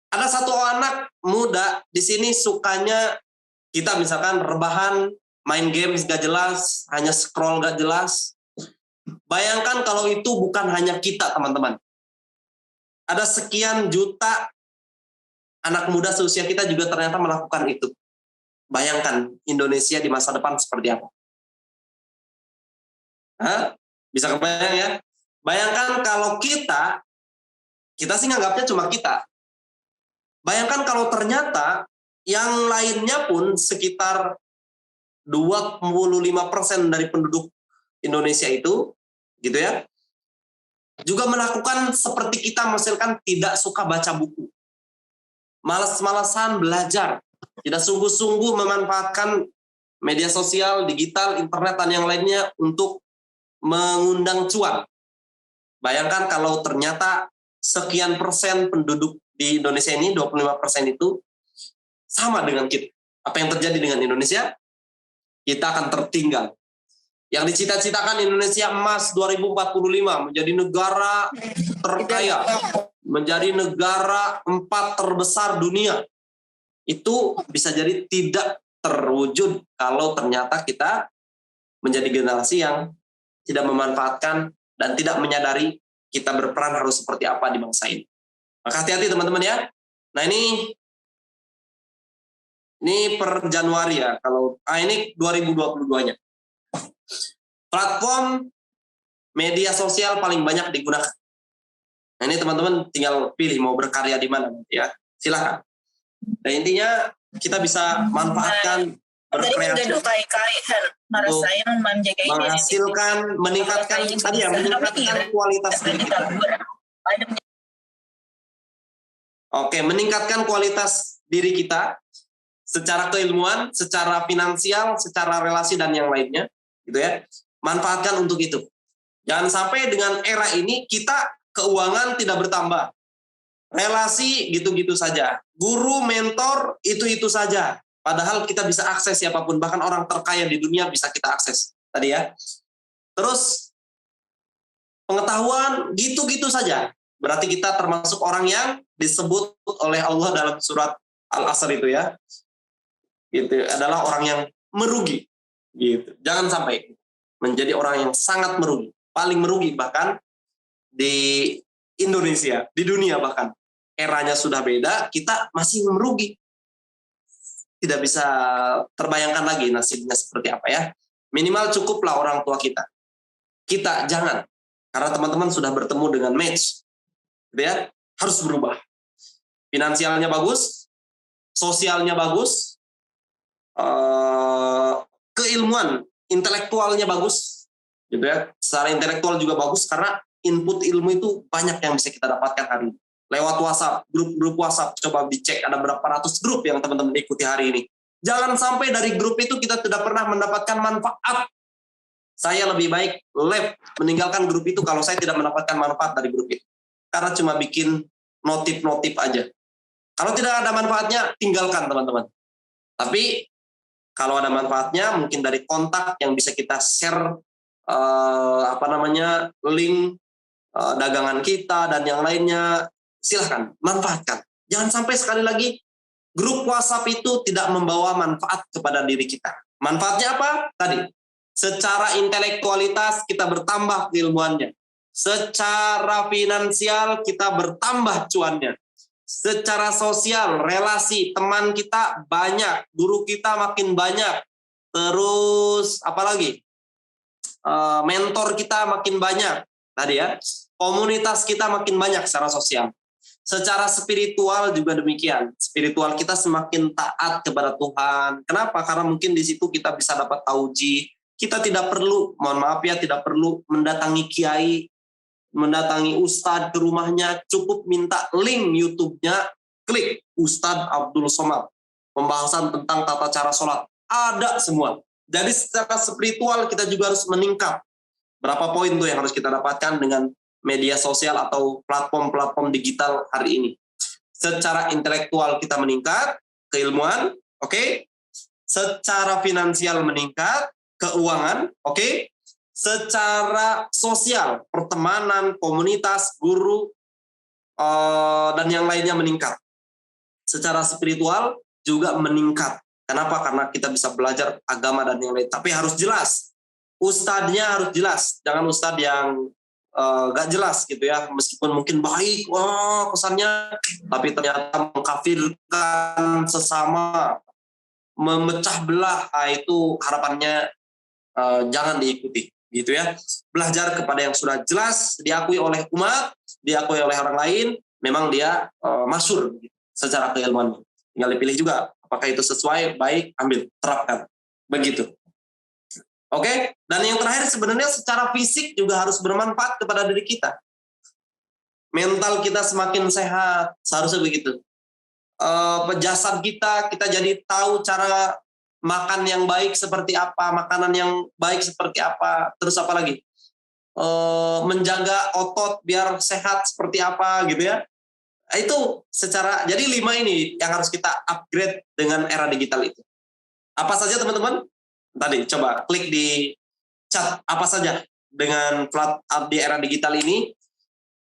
ada satu anak muda di sini sukanya kita misalkan rebahan, main games gak jelas, hanya scroll gak jelas. Bayangkan kalau itu bukan hanya kita teman-teman. Ada sekian juta anak muda seusia kita juga ternyata melakukan itu. Bayangkan Indonesia di masa depan seperti apa. Bisa kebayang ya? Bayangkan kalau kita sih nganggapnya cuma kita. Bayangkan kalau ternyata yang lainnya pun sekitar 25% dari penduduk Indonesia itu, gitu ya, juga melakukan seperti kita, misalkan tidak suka baca buku. Malas-malasan belajar. Tidak sungguh-sungguh memanfaatkan media sosial, digital, internet, dan yang lainnya untuk mengundang cuan. Bayangkan kalau ternyata sekian persen penduduk di Indonesia ini, 25% itu, sama dengan kita. Apa yang terjadi dengan Indonesia? Kita akan tertinggal. Yang dicita-citakan Indonesia emas 2045, menjadi negara terkaya, menjadi negara 4 terbesar dunia. Itu bisa jadi tidak terwujud kalau ternyata kita menjadi generasi yang tidak memanfaatkan dan tidak menyadari kita berperan harus seperti apa di bangsa ini. Maka hati-hati teman-teman ya. Nah ini per Januari ya. Ini 2022-nya. Platform media sosial paling banyak digunakan. Nah ini teman-teman tinggal pilih mau berkarya di mana ya. Silakan. Nah intinya kita bisa manfaatkan berkreasi untuk menghasilkan, meningkatkan kualitas diri kita. Oke, meningkatkan kualitas diri kita secara keilmuan, secara finansial, secara relasi dan yang lainnya, gitu ya. Manfaatkan untuk itu. Jangan sampai dengan era ini kita keuangan tidak bertambah. Relasi gitu-gitu saja. Guru, mentor, itu-itu saja. Padahal kita bisa akses siapapun. Bahkan orang terkaya di dunia bisa kita akses. Tadi ya. Terus, pengetahuan gitu-gitu saja. Berarti kita termasuk orang yang disebut oleh Allah dalam surat Al-Asr itu ya. Gitu. Adalah orang yang merugi. Gitu. Jangan sampai menjadi orang yang sangat merugi. Paling merugi bahkan di Indonesia, di dunia bahkan. Eranya sudah beda, kita masih merugi. Tidak bisa terbayangkan lagi nasibnya seperti apa ya. Minimal cukuplah orang tua kita. Kita jangan. Karena teman-teman sudah bertemu dengan match. Gitu ya, harus berubah. Finansialnya bagus, sosialnya bagus, keilmuan, intelektualnya bagus. Gitu ya. Secara intelektual juga bagus karena input ilmu itu banyak yang bisa kita dapatkan hari ini. lewat WhatsApp, grup-grup WhatsApp, coba dicek ada berapa ratus grup yang teman-teman ikuti hari ini. Jangan sampai dari grup itu kita tidak pernah mendapatkan manfaat. Saya lebih baik meninggalkan grup itu kalau saya tidak mendapatkan manfaat dari grup itu. Karena cuma bikin notif-notif aja. Kalau tidak ada manfaatnya, tinggalkan teman-teman. Tapi kalau ada manfaatnya, mungkin dari kontak yang bisa kita share link dagangan kita dan yang lainnya, silahkan manfaatkan. Jangan sampai sekali lagi grup WhatsApp itu tidak membawa manfaat kepada diri kita. Manfaatnya apa? Tadi, secara intelektualitas kita bertambah keilmuannya. Secara finansial kita bertambah cuannya. Secara sosial, relasi, teman kita banyak, guru kita makin banyak. Terus apalagi? Mentor kita makin banyak. Tadi ya, komunitas kita makin banyak secara sosial. Secara spiritual juga demikian. Spiritual kita semakin taat kepada Tuhan. Kenapa? Karena mungkin di situ kita bisa dapat tauji. Kita tidak perlu, mohon maaf ya, tidak perlu mendatangi kiai, mendatangi ustadz ke rumahnya, cukup minta link YouTube-nya, klik Ustadz Abdul Somad. Pembahasan tentang tata cara sholat. Ada semua. Jadi secara spiritual kita juga harus meningkat. Berapa poin tuh yang harus kita dapatkan dengan media sosial atau platform-platform digital hari ini. Secara intelektual kita meningkat, keilmuan, oke. Secara finansial meningkat, keuangan, oke. Secara sosial, pertemanan, komunitas, guru, dan yang lainnya meningkat. Secara spiritual juga meningkat. Kenapa? Karena kita bisa belajar agama dan yang lain. Tapi harus jelas. Ustadznya harus jelas. Jangan ustadz yang gak jelas gitu ya, meskipun mungkin baik, kesannya, tapi ternyata mengkafirkan sesama, memecah belah, itu harapannya jangan diikuti gitu ya. Belajar kepada yang sudah jelas, diakui oleh umat, diakui oleh orang lain, memang dia masyhur gitu, secara keilmuan. Tinggal dipilih juga apakah itu sesuai, baik, ambil, terapkan, begitu. Oke, dan yang terakhir sebenarnya secara fisik juga harus bermanfaat kepada diri kita. Mental kita semakin sehat, seharusnya begitu. Jasad kita jadi tahu cara makan yang baik seperti apa, makanan yang baik seperti apa, terus apa lagi? Menjaga otot biar sehat seperti apa gitu ya. Itu secara, jadi 5 ini yang harus kita upgrade dengan era digital itu. Apa saja teman-teman? Tadi coba klik di chat apa saja dengan di era digital ini,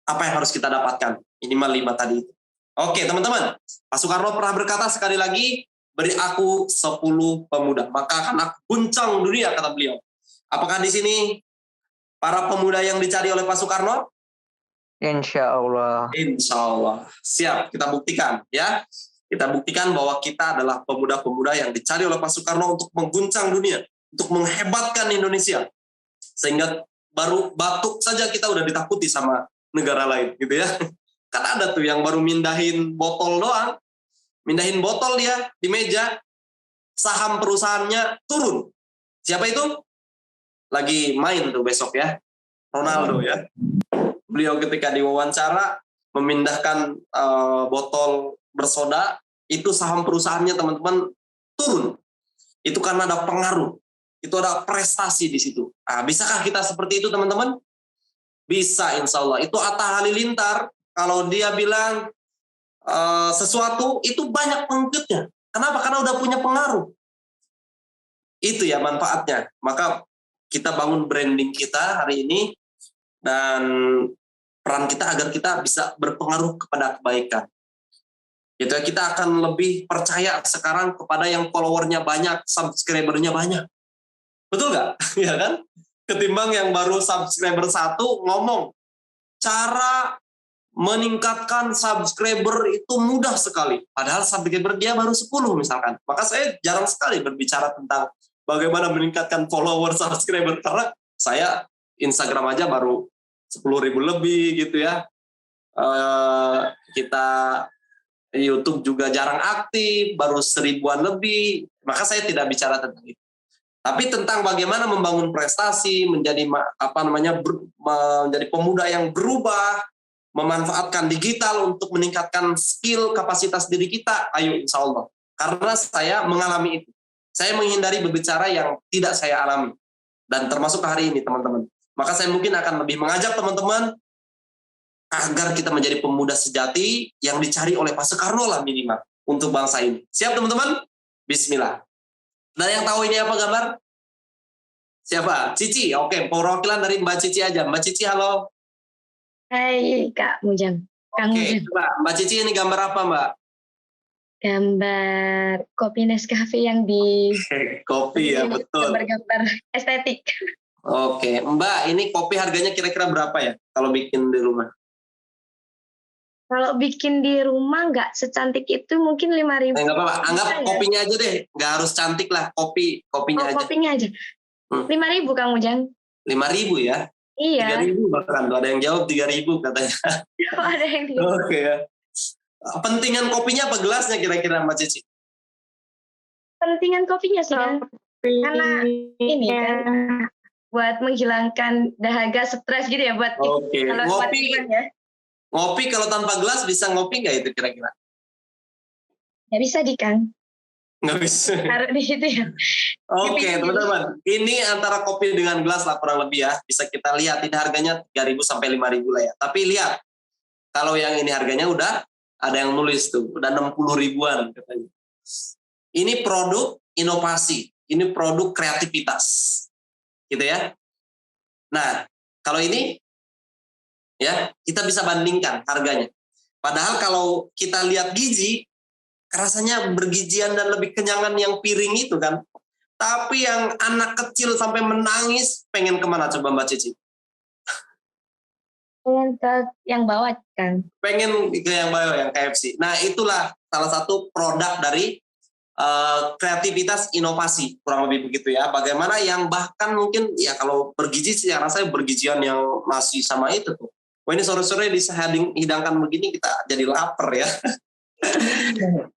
apa yang harus kita dapatkan, minimal 5 tadi itu. Oke teman-teman, Pak Soekarno pernah berkata sekali lagi, beri aku 10 pemuda maka akan aku guncang dunia, kata beliau. Apakah di sini para pemuda yang dicari oleh Pak Soekarno? Insya Allah. Insya Allah. Siap, kita buktikan ya. Kita buktikan bahwa kita adalah pemuda-pemuda yang dicari oleh Pak Soekarno untuk mengguncang dunia, untuk menghebatkan Indonesia. Sehingga baru batuk saja kita udah ditakuti sama negara lain gitu ya. Kan ada tuh yang baru mindahin botol doang. Mindahin botol dia di meja, saham perusahaannya turun. Siapa itu? Lagi main tuh besok ya. Ronaldo ya. Beliau ketika diwawancara memindahkan botol bersoda, itu saham perusahaannya teman-teman turun. Itu karena ada pengaruh. Itu ada prestasi di situ. Nah, bisakah kita seperti itu teman-teman? Bisa insya Allah. Itu Atta Halilintar, kalau dia bilang sesuatu, itu banyak pengikutnya. Kenapa? Karena udah punya pengaruh. Itu ya manfaatnya. Maka kita bangun branding kita hari ini, dan peran kita agar kita bisa berpengaruh kepada kebaikan. Gitu ya, kita akan lebih percaya sekarang kepada yang followernya banyak, subscribernya banyak. Betul nggak? Ya kan? Ketimbang yang baru subscriber 1 ngomong. Cara meningkatkan subscriber itu mudah sekali. Padahal subscriber dia baru 10 misalkan. Maka saya jarang sekali berbicara tentang bagaimana meningkatkan follower subscriber. Karena saya Instagram aja baru 10.000 lebih gitu ya. Kita YouTube juga jarang aktif, baru 1000-an lebih. Maka saya tidak bicara tentang itu. Tapi tentang bagaimana membangun prestasi, menjadi menjadi pemuda yang berubah, memanfaatkan digital untuk meningkatkan skill kapasitas diri kita, ayo insya Allah. Karena saya mengalami itu. Saya menghindari berbicara yang tidak saya alami. Dan termasuk hari ini teman-teman. Maka saya mungkin akan lebih mengajak teman-teman agar kita menjadi pemuda sejati yang dicari oleh Pak Soekarno lah minimal untuk bangsa ini. Siap teman-teman? Bismillah. Dan yang tahu ini apa gambar? Siapa? Cici. Oke, perwakilan dari Mbak Cici aja. Mbak Cici, halo. Hai Kak Mujang. Kang Oke, Mujang. coba Mbak Cici ini gambar apa Mbak? Gambar kopi Nescafe yang di Kopi ya, betul. gambar-gambar estetik. Oke, Mbak, ini kopi harganya kira-kira berapa ya kalau bikin di rumah? Kalau bikin di rumah nggak secantik itu mungkin 5.000. Nggak apa-apa, anggap Bisa ya? kopinya aja deh, nggak harus cantik lah, kopinya aja. Kopinya aja. 5.000 Kang Mujang. 5.000 ya? Iya. 3.000 bahkan, ada yang jawab 3.000 katanya. Oh, ada yang di. Oke ya. Pentingan kopinya apa gelasnya kira-kira Mbak Cici? Pentingan kopinya sih kan. Karena ini kan buat menghilangkan dahaga, stres gitu ya buat Oke, kalau buat ngopi, iman ya. ngopi kalau tanpa gelas bisa ngopi nggak itu kira-kira? Nggak bisa di Kang. Nggak bisa. Taruh di situ ya. Oke, teman-teman. Ini antara kopi dengan gelas lah kurang lebih ya. Bisa kita lihat, ini harganya 3.000 sampai 5.000 lah ya. Tapi lihat, kalau yang ini harganya udah ada yang nulis tuh, udah 60 ribuan katanya. Ini produk inovasi, ini produk kreativitas. Gitu ya. Nah, kalau ini ya, kita bisa bandingkan harganya. Padahal kalau kita lihat gizi, rasanya bergizian dan lebih kenyangan yang piring itu kan. Tapi yang anak kecil sampai menangis, pengen kemana coba Mbak Cici? Pengen ke yang bawah kan. Pengen ke yang bawah, yang KFC. Nah itulah salah satu produk dari kreativitas inovasi, kurang lebih begitu ya. Bagaimana yang bahkan mungkin ya kalau bergizi sih rasanya bergizian yang masih sama itu tuh. Wah ini sore-sore dihidangkan begini kita jadi lapar ya.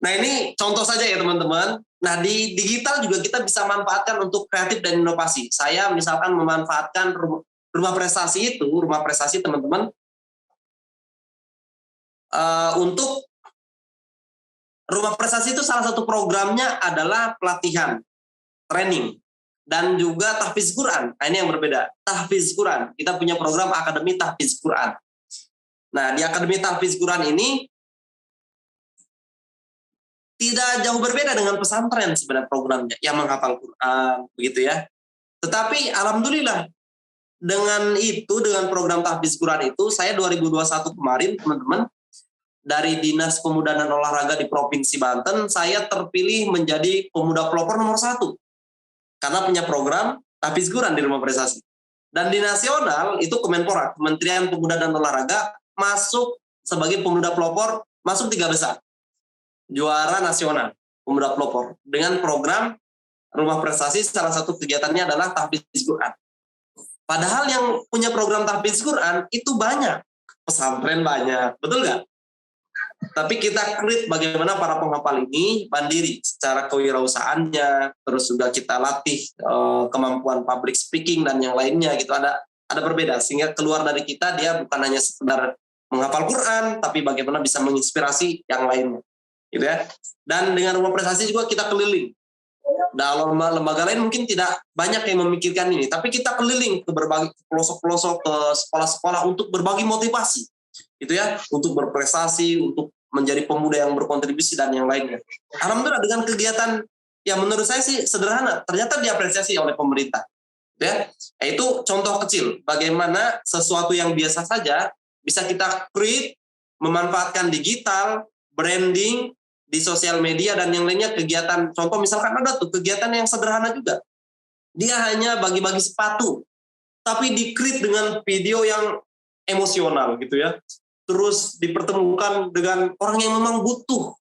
Nah ini contoh saja ya teman-teman. Nah di digital juga kita bisa manfaatkan untuk kreatif dan inovasi. Saya misalkan memanfaatkan rumah prestasi itu, rumah prestasi teman-teman untuk rumah prestasi itu salah satu programnya adalah pelatihan, training, dan juga tahfiz Quran. Nah ini yang berbeda, tahfiz Quran. Kita punya program Akademi Tahfiz Quran. Nah di Akademi Tahfiz Quran ini tidak jauh berbeda dengan pesantren sebenarnya programnya, yang menghafal Quran, begitu ya. Tetapi alhamdulillah dengan program tahfiz Quran itu, saya 2021 kemarin teman-teman dari Dinas Pemuda dan Olahraga di Provinsi Banten, saya terpilih menjadi pemuda pelopor nomor 1 karena punya program tahfiz Quran di rumah prestasi. Dan di nasional itu Kemenpora, Kementerian Pemuda dan Olahraga masuk sebagai pemuda pelopor, masuk 3 besar. Juara nasional pemuda pelopor dengan program rumah prestasi, salah satu kegiatannya adalah tahfiz Quran. Padahal yang punya program tahfiz Quran itu banyak, pesantren banyak, betul nggak? Tapi kita create bagaimana para penghafal ini mandiri secara kewirausahaannya, terus juga kita latih kemampuan public speaking dan yang lainnya gitu, ada berbeda sehingga keluar dari kita dia bukan hanya sekedar menghafal Quran, tapi bagaimana bisa menginspirasi yang lainnya. Gitu ya. Dan dengan rumah prestasi juga kita keliling. Dalam lembaga lain mungkin tidak banyak yang memikirkan ini, tapi kita keliling ke berbagai pelosok-pelosok, ke sekolah-sekolah untuk berbagi motivasi, gitu ya, untuk berprestasi, untuk menjadi pemuda yang berkontribusi dan yang lainnya. Alhamdulillah dengan kegiatan yang menurut saya sih sederhana, ternyata diapresiasi oleh pemerintah. Ya, itu contoh kecil bagaimana sesuatu yang biasa saja bisa kita create, memanfaatkan digital, branding di sosial media dan yang lainnya. Kegiatan contoh misalkan ada tuh kegiatan yang sederhana juga, dia hanya bagi-bagi sepatu tapi di-create dengan video yang emosional gitu ya, terus dipertemukan dengan orang yang memang butuh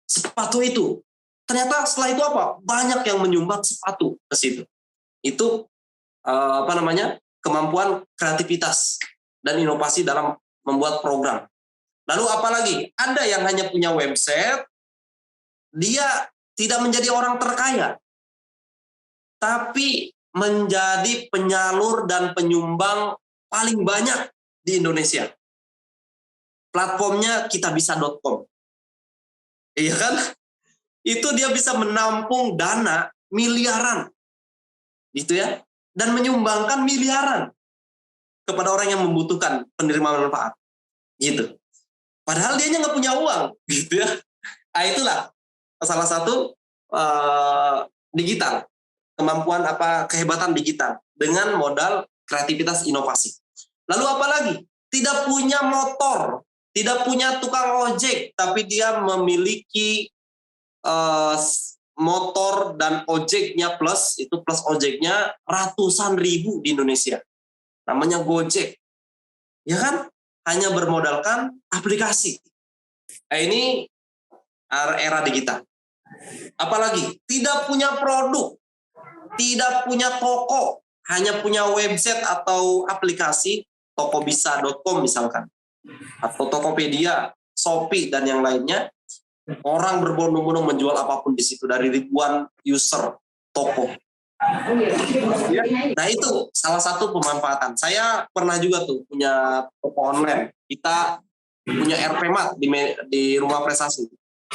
sepatu itu. Ternyata setelah itu banyak yang menyumbang sepatu ke situ. Itu kemampuan kreativitas dan inovasi dalam membuat program. Lalu apalagi, ada yang hanya punya website, dia tidak menjadi orang terkaya, tapi menjadi penyalur dan penyumbang paling banyak di Indonesia. Platformnya kitabisa.com. Iya kan? Itu dia bisa menampung dana miliaran. Gitu ya. Dan menyumbangkan miliaran kepada orang yang membutuhkan penerima manfaat. Gitu. Padahal dia nggak punya uang. Gitu ya. Nah, itulah salah satu digital. Kemampuan kehebatan digital. Dengan modal kreativitas inovasi. Lalu apa lagi? Tidak punya motor. Tidak punya tukang ojek, tapi dia memiliki motor dan ojeknya plus ojeknya ratusan ribu di Indonesia. Namanya Gojek. Ya kan? Hanya bermodalkan aplikasi. Nah, ini era digital. Apalagi tidak punya produk, tidak punya toko, hanya punya website atau aplikasi tokobisa.com misalkan. Atau Tokopedia, Shopee, dan yang lainnya. Orang berbondong-bondong menjual apapun di situ dari ribuan user toko. Nah, itu salah satu pemanfaatan. Saya pernah juga tuh punya toko online. Kita punya RP-Mat di Rumah Prestasi.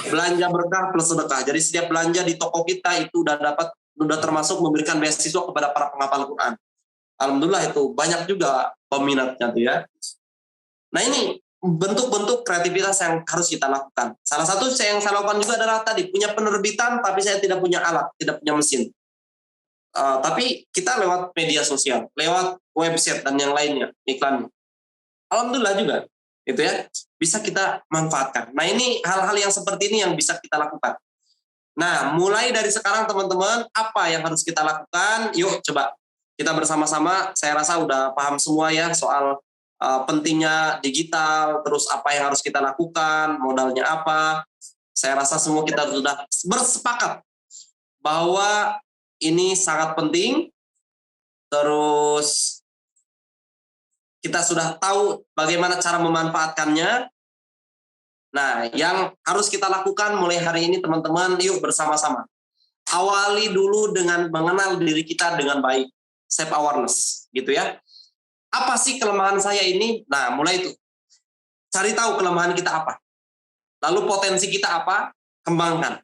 Belanja berkah plus sedekah. Jadi setiap belanja di toko kita itu udah termasuk memberikan beasiswa kepada para penghafal Quran. Alhamdulillah itu banyak juga peminatnya tuh ya. Nah, ini bentuk-bentuk kreativitas yang harus kita lakukan. Salah satu yang saya lakukan juga adalah tadi punya penerbitan, tapi saya tidak punya alat, tidak punya mesin. Tapi kita lewat media sosial, lewat website dan yang lainnya, iklan. Alhamdulillah juga, gitu ya, bisa kita manfaatkan. Nah, ini hal-hal yang seperti ini yang bisa kita lakukan. Nah, mulai dari sekarang teman-teman, apa yang harus kita lakukan? Yuk, coba kita bersama-sama. Saya rasa udah paham semua ya soal pentingnya digital, terus apa yang harus kita lakukan, modalnya apa. Saya rasa semua kita sudah bersepakat bahwa ini sangat penting. Terus kita sudah tahu bagaimana cara memanfaatkannya. Nah, yang harus kita lakukan mulai hari ini teman-teman, yuk bersama-sama. Awali dulu dengan mengenal diri kita dengan baik. Self awareness, gitu ya. Apa sih kelemahan saya ini? Nah, mulai itu. Cari tahu kelemahan kita apa. Lalu potensi kita apa? Kembangkan.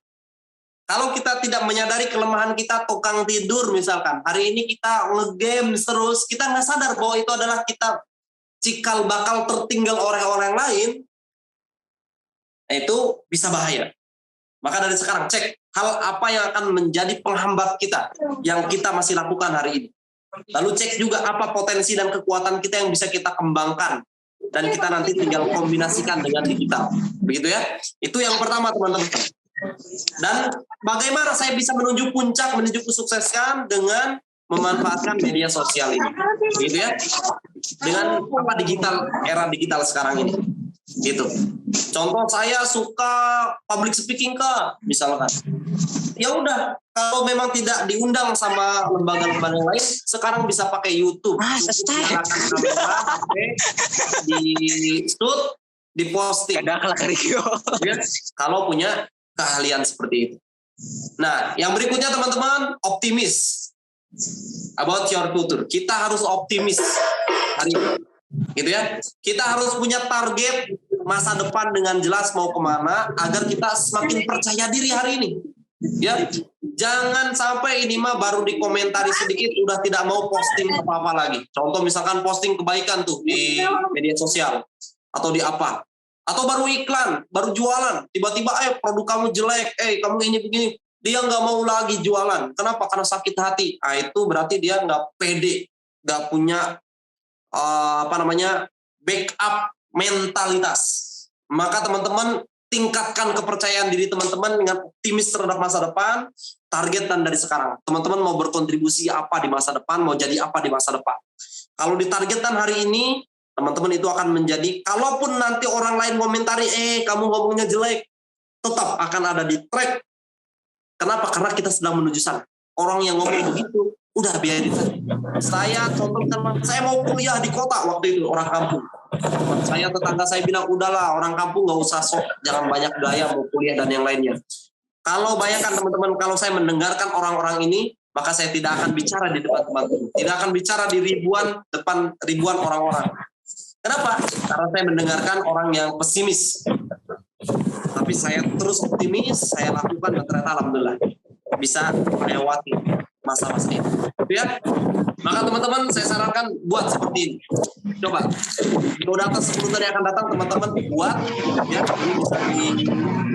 Kalau kita tidak menyadari kelemahan kita, tukang tidur misalkan. Hari ini kita nge-game terus, kita nggak sadar bahwa itu adalah kita cikal bakal tertinggal oleh orang lain. Nah, itu bisa bahaya. Maka dari sekarang cek hal apa yang akan menjadi penghambat kita yang kita masih lakukan hari ini. Lalu cek juga apa potensi dan kekuatan kita yang bisa kita kembangkan. Dan kita nanti tinggal kombinasikan dengan digital. Begitu ya. Itu yang pertama teman-teman. Dan bagaimana saya bisa menuju puncak, menuju kesuksesan dengan memanfaatkan media sosial ini. Begitu ya. Dengan digital, era digital sekarang ini. Gitu. Contoh saya suka public speaking misalkan. Ya udah, kalau memang tidak diundang sama lembaga-lembaga lain, sekarang bisa pakai YouTube. Nyalakan kamera, di shoot, di posting. Ya, kalau punya keahlian seperti itu. Nah, yang berikutnya teman-teman, optimis about your future. Kita harus optimis hari ini. Gitu ya. Kita harus punya target masa depan dengan jelas mau kemana agar kita semakin percaya diri hari ini. Ya, jangan sampai ini mah baru dikomentari sedikit udah tidak mau posting apa-apa lagi. Contoh misalkan posting kebaikan tuh di media sosial atau di apa, atau baru iklan, baru jualan, tiba-tiba produk kamu jelek, kamu ini begini, dia nggak mau lagi jualan. Kenapa? Karena sakit hati. Itu berarti dia nggak pede, nggak punya backup mentalitas. Maka teman-teman tingkatkan kepercayaan diri teman-teman dengan optimis terhadap masa depan, target dan dari sekarang. Teman-teman mau berkontribusi apa di masa depan, mau jadi apa di masa depan. Kalau ditargetkan hari ini, teman-teman itu akan menjadi, kalaupun nanti orang lain komentari, kamu ngomongnya jelek, tetap akan ada di track. Kenapa? Karena kita sedang menuju sana. Orang yang ngomong begitu, udah biarin saja. Saya mau kuliah di kota waktu itu, orang kampung. Tetangga saya bilang, udahlah orang kampung nggak usah sok, jangan banyak gaya mau kuliah dan yang lainnya. Kalau bayangkan teman-teman, kalau saya mendengarkan orang-orang ini, maka saya tidak akan bicara di depan teman-teman, tidak akan bicara di ribuan orang-orang. Kenapa? Karena saya mendengarkan orang yang pesimis. Tapi saya terus optimis, saya lakukan dan ternyata alhamdulillah bisa melewati masa-masa ini. Ya. Maka teman-teman saya sarankan buat seperti ini. Coba kalau data 10 tahun yang akan datang teman-teman buat ya, ini bisa di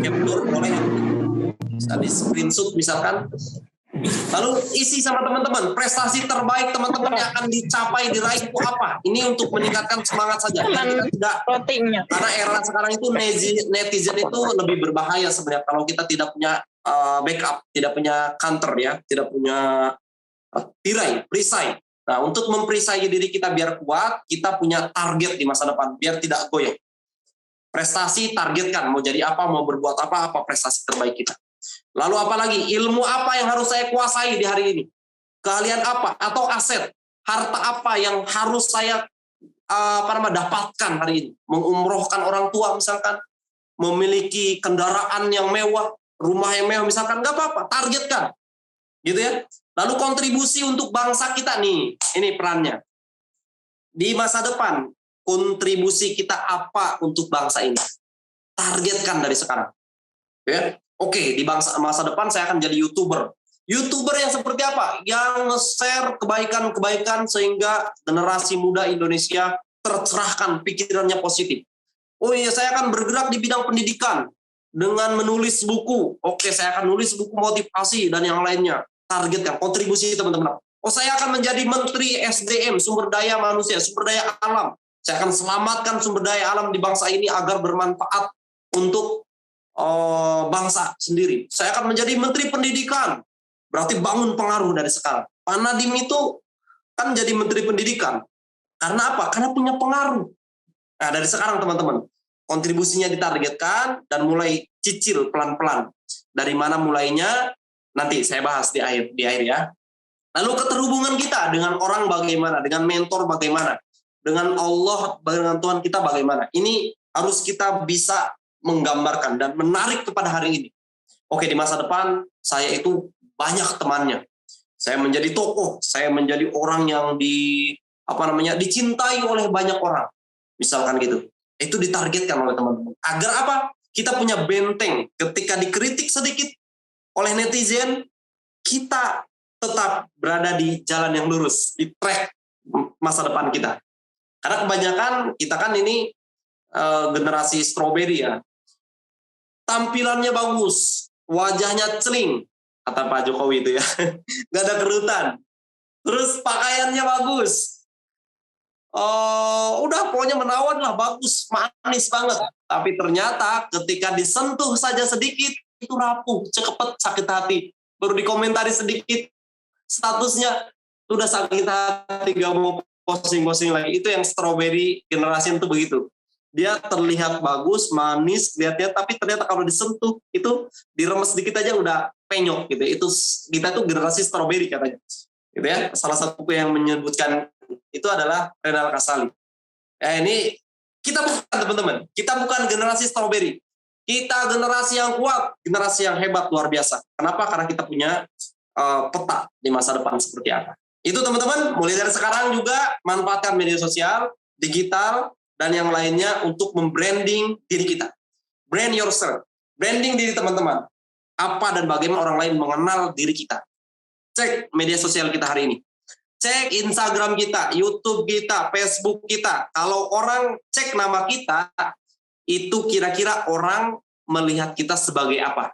capture boleh, bisa di screenshot misalkan. Lalu isi sama teman-teman, prestasi terbaik teman-teman yang akan dicapai diraih itu apa? Ini untuk meningkatkan semangat saja. Kita tidak, karena era sekarang itu netizen itu lebih berbahaya sebenarnya kalau kita tidak punya backup, tidak punya counter ya, tidak punya perisai. Nah, untuk memperisai diri kita biar kuat, kita punya target di masa depan biar tidak goyah. Prestasi targetkan, mau jadi apa, mau berbuat apa prestasi terbaik kita. Lalu apalagi ilmu apa yang harus saya kuasai di hari ini? Keahlian apa atau aset, harta apa yang harus saya dapatkan hari ini? Mengumrohkan orang tua misalkan, memiliki kendaraan yang mewah, rumah yang mewah misalkan, nggak apa-apa, targetkan, gitu ya. Lalu kontribusi untuk bangsa kita nih, ini perannya di masa depan. Kontribusi kita apa untuk bangsa ini? Targetkan dari sekarang, ya. Oke, di masa depan saya akan jadi YouTuber. YouTuber yang seperti apa? Yang nge-share kebaikan-kebaikan sehingga generasi muda Indonesia tercerahkan pikirannya positif. Oh iya, saya akan bergerak di bidang pendidikan dengan menulis buku. Oke, saya akan nulis buku motivasi dan yang lainnya. Targetkan, kontribusi teman-teman. Oh, saya akan menjadi Menteri SDM, sumber daya manusia, sumber daya alam. Saya akan selamatkan sumber daya alam di bangsa ini agar bermanfaat untuk bangsa sendiri. Saya akan menjadi Menteri Pendidikan. Berarti bangun pengaruh dari sekarang. Pak Nadiem itu kan jadi Menteri Pendidikan. Karena apa? Karena punya pengaruh. Nah, dari sekarang teman-teman, kontribusinya ditargetkan dan mulai cicil pelan-pelan. Dari mana mulainya? Nanti saya bahas di akhir ya. Lalu keterhubungan kita dengan orang bagaimana? Dengan mentor bagaimana? Dengan Allah, dengan Tuhan kita bagaimana? Ini harus kita bisa menggambarkan dan menarik kepada hari ini. Oke, di masa depan saya itu banyak temannya. Saya menjadi tokoh, saya menjadi orang yang dicintai oleh banyak orang. Misalkan gitu. Itu ditargetkan oleh teman-teman. Agar apa? Kita punya benteng. Ketika dikritik sedikit oleh netizen, kita tetap berada di jalan yang lurus, di track masa depan kita. Karena kebanyakan kita kan ini generasi strawberry ya. Tampilannya bagus, wajahnya celing, kata Pak Jokowi itu ya, nggak ada kerutan. Terus pakaiannya bagus, udah pokoknya menawan lah, bagus, manis banget. Tapi ternyata ketika disentuh saja sedikit, itu rapuh, cepet sakit hati. Baru dikomentari sedikit, statusnya udah sakit hati, gak mau posting-posting lagi. Itu yang strawberry generasi itu begitu. Dia terlihat bagus, manis, lihatnya, tapi ternyata kalau disentuh itu diremes sedikit aja udah penyok gitu. Itu kita tuh generasi strawberry katanya. Gitu ya. Salah satu buku yang menyebutkan itu adalah Renal Kasali. Ini kita bukan teman-teman. Kita bukan generasi strawberry. Kita generasi yang kuat, generasi yang hebat luar biasa. Kenapa? Karena kita punya peta di masa depan seperti apa. Itu teman-teman, mulai dari sekarang juga manfaatkan media sosial, digital, dan yang lainnya untuk membranding diri kita. Brand yourself. Branding diri teman-teman. Apa dan bagaimana orang lain mengenal diri kita. Cek media sosial kita hari ini. Cek Instagram kita, YouTube kita, Facebook kita. Kalau orang cek nama kita, itu kira-kira orang melihat kita sebagai apa?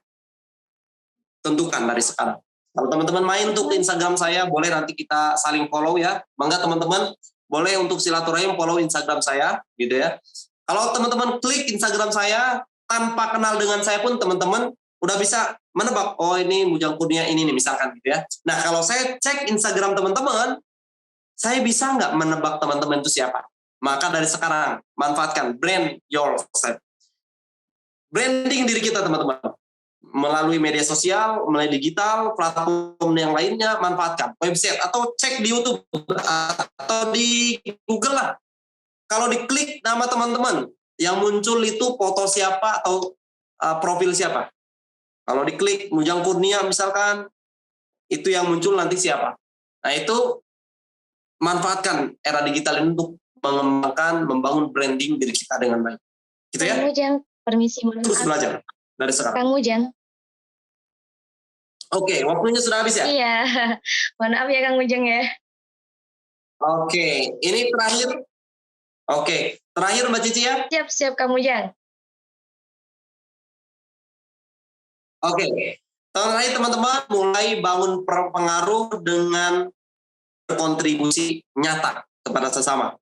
Tentukan dari sekarang. Kalau teman-teman main untuk Instagram saya, boleh nanti kita saling follow ya. Bangga teman-teman. Boleh untuk silaturahim follow Instagram saya, gitu ya. Kalau teman-teman klik Instagram saya, tanpa kenal dengan saya pun teman-teman udah bisa menebak, oh ini Mujang Kurnia ini nih, misalkan gitu ya. Nah, kalau saya cek Instagram teman-teman, saya bisa nggak menebak teman-teman itu siapa? Maka dari sekarang, manfaatkan brand yourself. Branding diri kita teman-teman. Melalui media sosial, melalui digital, platform yang lainnya, manfaatkan website atau cek di YouTube atau di Google lah. Kalau diklik nama teman-teman, yang muncul itu foto siapa atau profil siapa. Kalau diklik Mujang Kurnia misalkan, itu yang muncul nanti siapa. Nah itu manfaatkan era digital ini untuk mengembangkan, membangun branding diri kita dengan baik. Gitu ya. Kang Ujang, permisi mohon Terus maaf. belajar dari sekarang. Kang Ujang. Oke, waktunya sudah habis ya? Iya. Mohon maaf ya Kang Ujang ya. Oke, ini terakhir. Oke, terakhir Mbak Cici ya. Siap Kang Ujang. Oke, teman-teman mulai bangun pengaruh dengan berkontribusi nyata kepada sesama.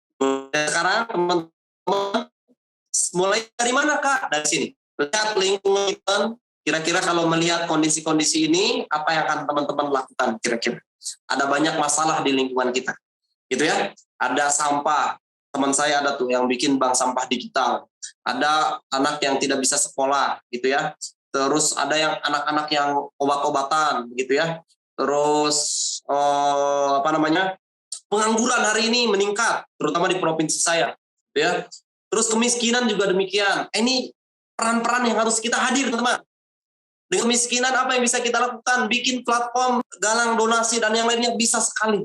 Sekarang teman-teman mulai dari mana Kak? Dari sini. Lihat lingkungan, kira-kira kalau melihat kondisi-kondisi ini, apa yang akan teman-teman lakukan kira-kira? Ada banyak masalah di lingkungan kita, gitu ya. Ada sampah, teman saya ada tuh yang bikin bank sampah digital. Ada anak yang tidak bisa sekolah, gitu ya. Terus ada yang anak-anak yang obat-obatan, gitu ya. Terus pengangguran hari ini meningkat, terutama di provinsi saya, gitu ya. Terus kemiskinan juga demikian. Ini peran-peran yang harus kita hadir, teman-teman. Dengan kemiskinan apa yang bisa kita lakukan? Bikin platform, galang donasi dan yang lainnya bisa sekali.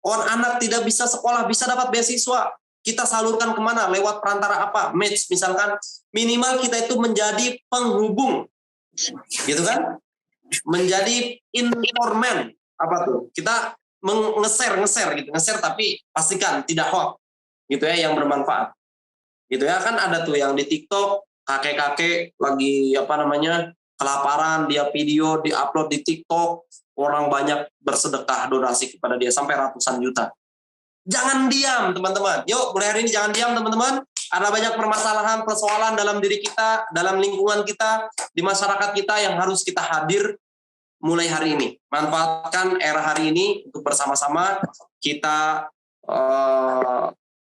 Orang anak tidak bisa sekolah, bisa dapat beasiswa. Kita salurkan kemana? Lewat perantara apa? Match misalkan. Minimal kita itu menjadi penghubung, gitu kan? Menjadi informan. Apa tuh? Kita nge-share tapi pastikan tidak hoax, gitu ya, yang bermanfaat. Gitu ya, kan ada tuh yang di TikTok kakek-kakek lagi kelaparan, dia video diupload di TikTok, orang banyak bersedekah donasi kepada dia sampai ratusan juta. Jangan diam teman-teman, yuk mulai hari ini jangan diam teman-teman. Ada banyak permasalahan, persoalan dalam diri kita, dalam lingkungan kita, di masyarakat kita yang harus kita hadir mulai hari ini. Manfaatkan era hari ini untuk bersama-sama kita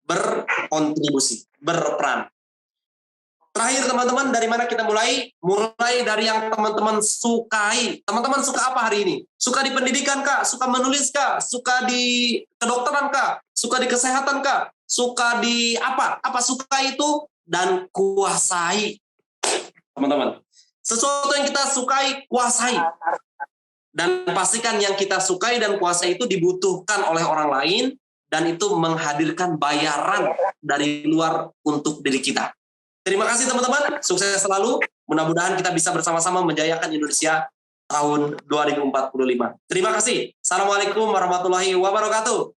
berkontribusi, berperan. Terakhir teman-teman, dari mana kita mulai? Mulai dari yang teman-teman sukai. Teman-teman suka apa hari ini? Suka di pendidikan kah? Suka menulis kah? Suka di kedokteran kah? Suka di kesehatan kah? Suka di apa? Apa suka itu? Dan kuasai. Teman-teman, sesuatu yang kita sukai, kuasai. Dan pastikan yang kita sukai dan kuasai itu dibutuhkan oleh orang lain, dan itu menghadirkan bayaran dari luar untuk diri kita. Terima kasih teman-teman, sukses selalu. Mudah-mudahan kita bisa bersama-sama menjayakan Indonesia tahun 2045. Terima kasih. Assalamualaikum warahmatullahi wabarakatuh.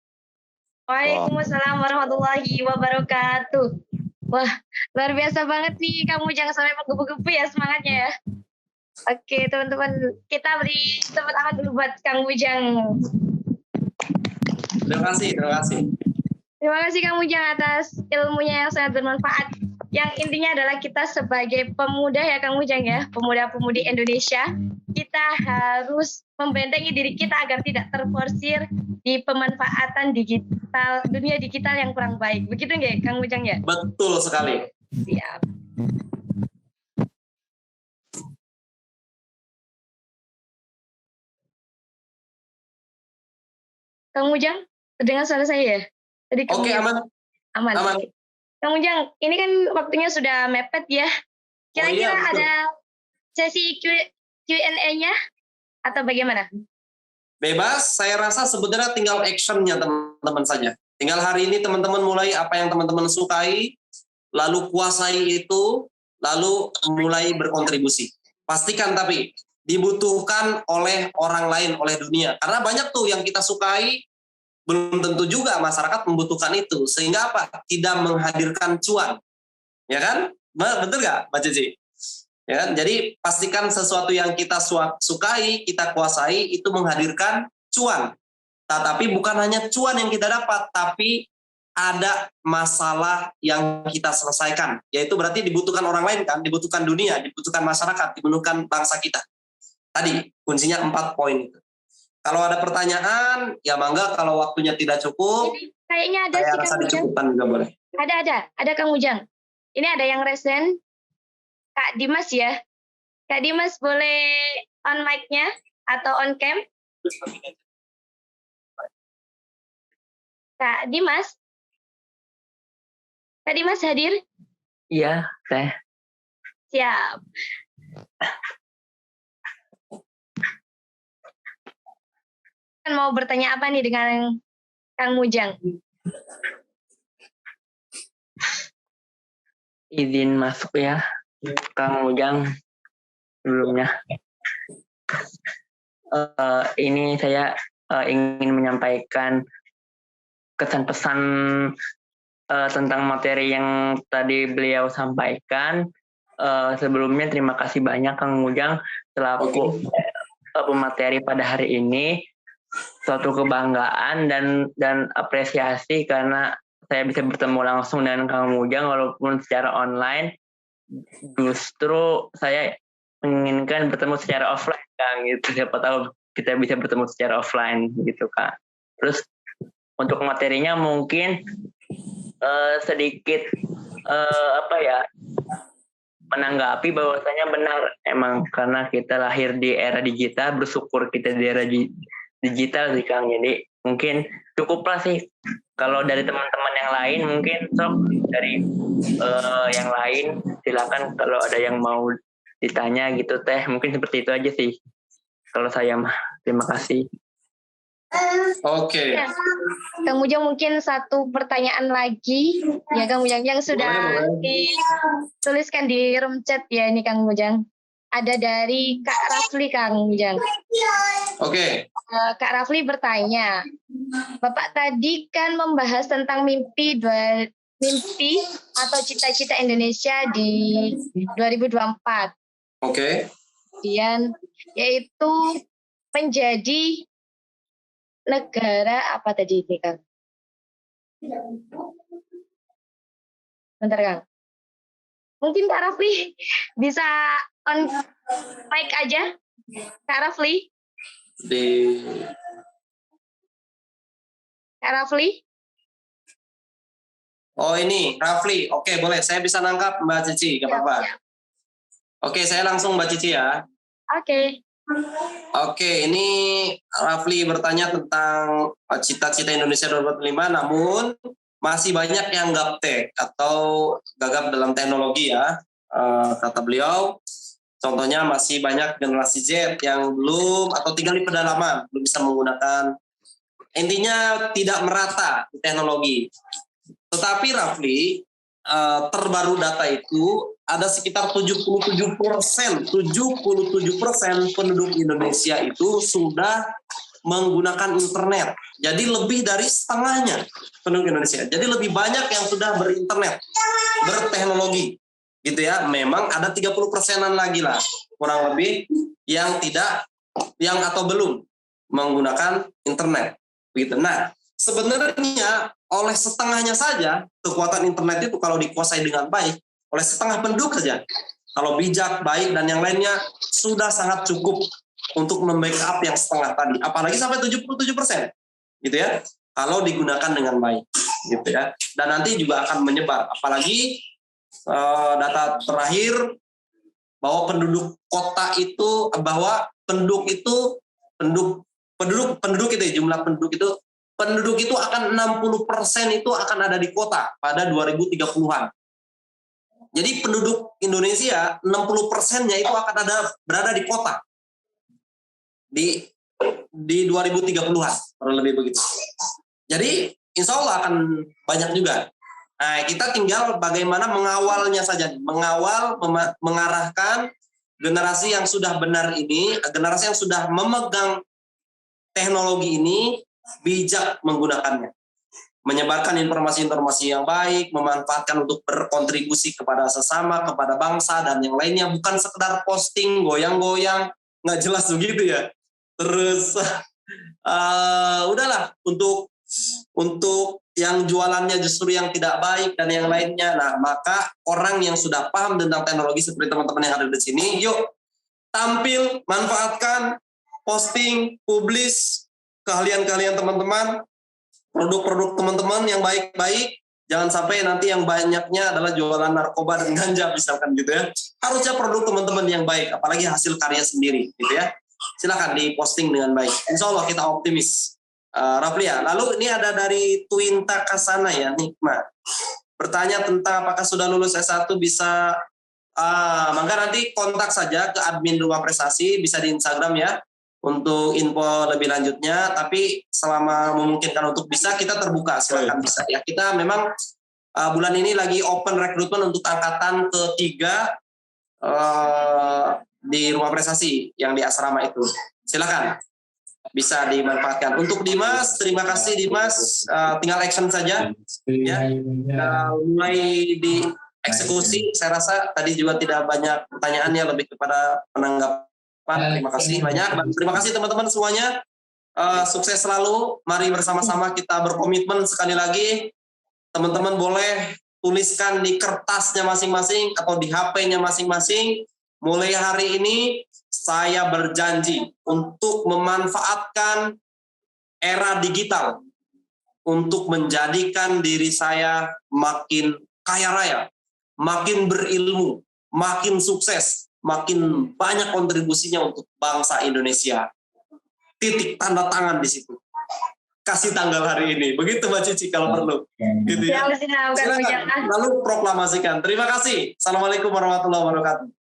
Waalaikumsalam warahmatullahi wabarakatuh. Wah, luar biasa banget nih kamu, jangan sampai menggebu-gebu ya semangatnya ya. Oke teman-teman, kita beri tepuk tangan dulu buat Kang Ujang. Terima kasih. Terima kasih Kang Ujang atas ilmunya yang sangat bermanfaat. Yang intinya adalah kita sebagai pemuda ya Kang Ujang ya, pemuda-pemudi Indonesia, kita harus membentengi diri kita agar tidak terforsir di pemanfaatan digital, dunia digital yang kurang baik. Begitu nggak Kang Ujang ya? Betul sekali. Siap. Kang Ujang, terdengar suara saya ya? Tadi Oke, aman. Aman. Kang Ujang, ini kan waktunya sudah mepet ya. Kira-kira ada sesi Q&A-nya atau bagaimana? Bebas, saya rasa sebenarnya tinggal action-nya teman-teman saja. Tinggal hari ini teman-teman mulai apa yang teman-teman sukai, lalu kuasai itu, lalu mulai berkontribusi. Pastikan tapi dibutuhkan oleh orang lain, oleh dunia. Karena banyak tuh yang kita sukai, belum tentu juga masyarakat membutuhkan itu. Sehingga apa? Tidak menghadirkan cuan. Ya kan? Betul nggak, Mbak Cici? Ya kan? Jadi pastikan sesuatu yang kita sukai, kita kuasai, itu menghadirkan cuan. Tapi bukan hanya cuan yang kita dapat, tapi ada masalah yang kita selesaikan. Yaitu berarti dibutuhkan orang lain kan, dibutuhkan dunia, dibutuhkan masyarakat, dibutuhkan bangsa kita. Tadi kuncinya 4 poin itu. Kalau ada pertanyaan, ya mangga. Kalau waktunya tidak cukup, ini kayaknya ada saya sih rasa Kang Ujang. dicukupkan juga boleh. Ada Kang Ujang. Ini ada yang resen, Kak Dimas ya. Kak Dimas boleh on mic-nya atau on cam? Kak Dimas hadir? Iya, teh. Siap. Mau bertanya apa nih dengan Kang Ujang? izin masuk ya, Kang Ujang. Sebelumnya, ini saya ingin menyampaikan kesan pesan tentang materi yang tadi beliau sampaikan. Sebelumnya terima kasih banyak Kang Ujang selaku pemateri pada hari ini. Suatu kebanggaan dan apresiasi karena saya bisa bertemu langsung dengan Kang Ujang walaupun secara online. Justru saya menginginkan bertemu secara offline, Kang, gitu. Siapa tahu kita bisa bertemu secara offline gitu, Kak. Terus untuk materinya mungkin sedikit menanggapi bahwasanya benar emang karena kita lahir di era digital, bersyukur kita di era digital sih, Kang. Jadi mungkin cukuplah sih kalau dari teman-teman yang lain, mungkin sok dari yang lain silakan kalau ada yang mau ditanya gitu teh, mungkin seperti itu aja sih kalau saya mah. Terima kasih. Oke. Ya. Kang Ujang mungkin satu pertanyaan lagi ya Kang Ujang yang sudah dituliskan di room chat ya ini Kang Ujang. Ada dari Kak Rafli Kang Ujang. Oke. Kak Rafli bertanya, Bapak tadi kan membahas tentang mimpi atau cita-cita Indonesia di 2024. Oke. Kemudian yaitu menjadi negara apa tadi ini Kang? Bentar Kang. Mungkin Kak Rafli bisa on mic aja. Kak Rafli. Kak Rafli. Oh ini Rafli. Oke, boleh. Saya bisa nangkap Mbak Cici, nggak apa-apa. Oke, saya langsung Mbak Cici ya. Oke. Oke, ini Rafli bertanya tentang cita-cita Indonesia 2045, namun masih banyak yang gaptek atau gagap dalam teknologi ya. Kata beliau, contohnya masih banyak generasi Z yang belum atau tinggal di pedalaman, belum bisa menggunakan, intinya tidak merata di teknologi. Tetapi Rafli, terbaru data itu ada sekitar 77% penduduk Indonesia itu sudah menggunakan internet. Jadi lebih dari setengahnya penduduk Indonesia. Jadi lebih banyak yang sudah berinternet, berteknologi. Gitu ya. Memang ada 30%-an lagi lah kurang lebih yang tidak, yang atau belum menggunakan internet. Begitu. Nah, sebenarnya oleh setengahnya saja kekuatan internet itu kalau dikuasai dengan baik oleh setengah penduduk saja, kalau bijak, baik dan yang lainnya sudah sangat cukup untuk membackup yang setengah tadi, apalagi sampai 77%, gitu ya, kalau digunakan dengan baik, gitu ya. Dan nanti juga akan menyebar, apalagi data terakhir bahwa penduduk kota itu, bahwa penduduk itu jumlah penduduk itu akan 60% itu akan ada di kota pada 2030-an. Jadi penduduk Indonesia 60%-nya itu akan berada di kota di 2030-an, kurang lebih begitu. Jadi insya Allah akan banyak juga. Nah, kita tinggal bagaimana mengawalnya saja, mengarahkan generasi yang sudah benar ini, generasi yang sudah memegang teknologi ini bijak menggunakannya. Menyebarkan informasi-informasi yang baik, memanfaatkan untuk berkontribusi kepada sesama, kepada bangsa, dan yang lainnya. Bukan sekedar posting, goyang-goyang, nggak jelas begitu ya. Terus, udahlah, untuk yang jualannya justru yang tidak baik, dan yang lainnya. Nah, maka orang yang sudah paham tentang teknologi seperti teman-teman yang ada di sini, yuk, tampil, manfaatkan, posting, publish, keahlian-keahlian teman-teman, produk-produk teman-teman yang baik-baik, jangan sampai nanti yang banyaknya adalah jualan narkoba dan ganja misalkan gitu ya. Harusnya produk teman-teman yang baik, apalagi hasil karya sendiri gitu ya. Silakan diposting dengan baik. Insya Allah kita optimis. Rafli ya. Lalu ini ada dari Twinta Kasana ya, Nikma. Bertanya tentang apakah sudah lulus S1 bisa, maka nanti kontak saja ke admin Rumah Prestasi, bisa di Instagram ya. Untuk info lebih lanjutnya, tapi selama memungkinkan untuk bisa, kita terbuka, silakan bisa ya. Kita memang bulan ini lagi open rekrutmen untuk angkatan ketiga di Rumah Prestasi yang di asrama itu. Silakan, bisa dimanfaatkan. Untuk Dimas, terima kasih Dimas, tinggal action saja ya. Mulai dieksekusi, saya rasa tadi juga tidak banyak pertanyaannya, lebih kepada penanggapan. Terima kasih banyak dan terima kasih teman-teman semuanya. Sukses selalu, mari bersama-sama kita berkomitmen. Sekali lagi teman-teman boleh tuliskan di kertasnya masing-masing atau di HP-nya masing-masing. Mulai hari ini saya berjanji untuk memanfaatkan era digital untuk menjadikan diri saya makin kaya raya, makin berilmu, makin sukses, makin banyak kontribusinya untuk bangsa Indonesia. Titik tanda tangan di situ. Kasih tanggal hari ini. Begitu Mbak Cici kalau perlu. Gitu ya. Silakan. Lalu proklamasikan. Terima kasih. Assalamualaikum warahmatullahi wabarakatuh.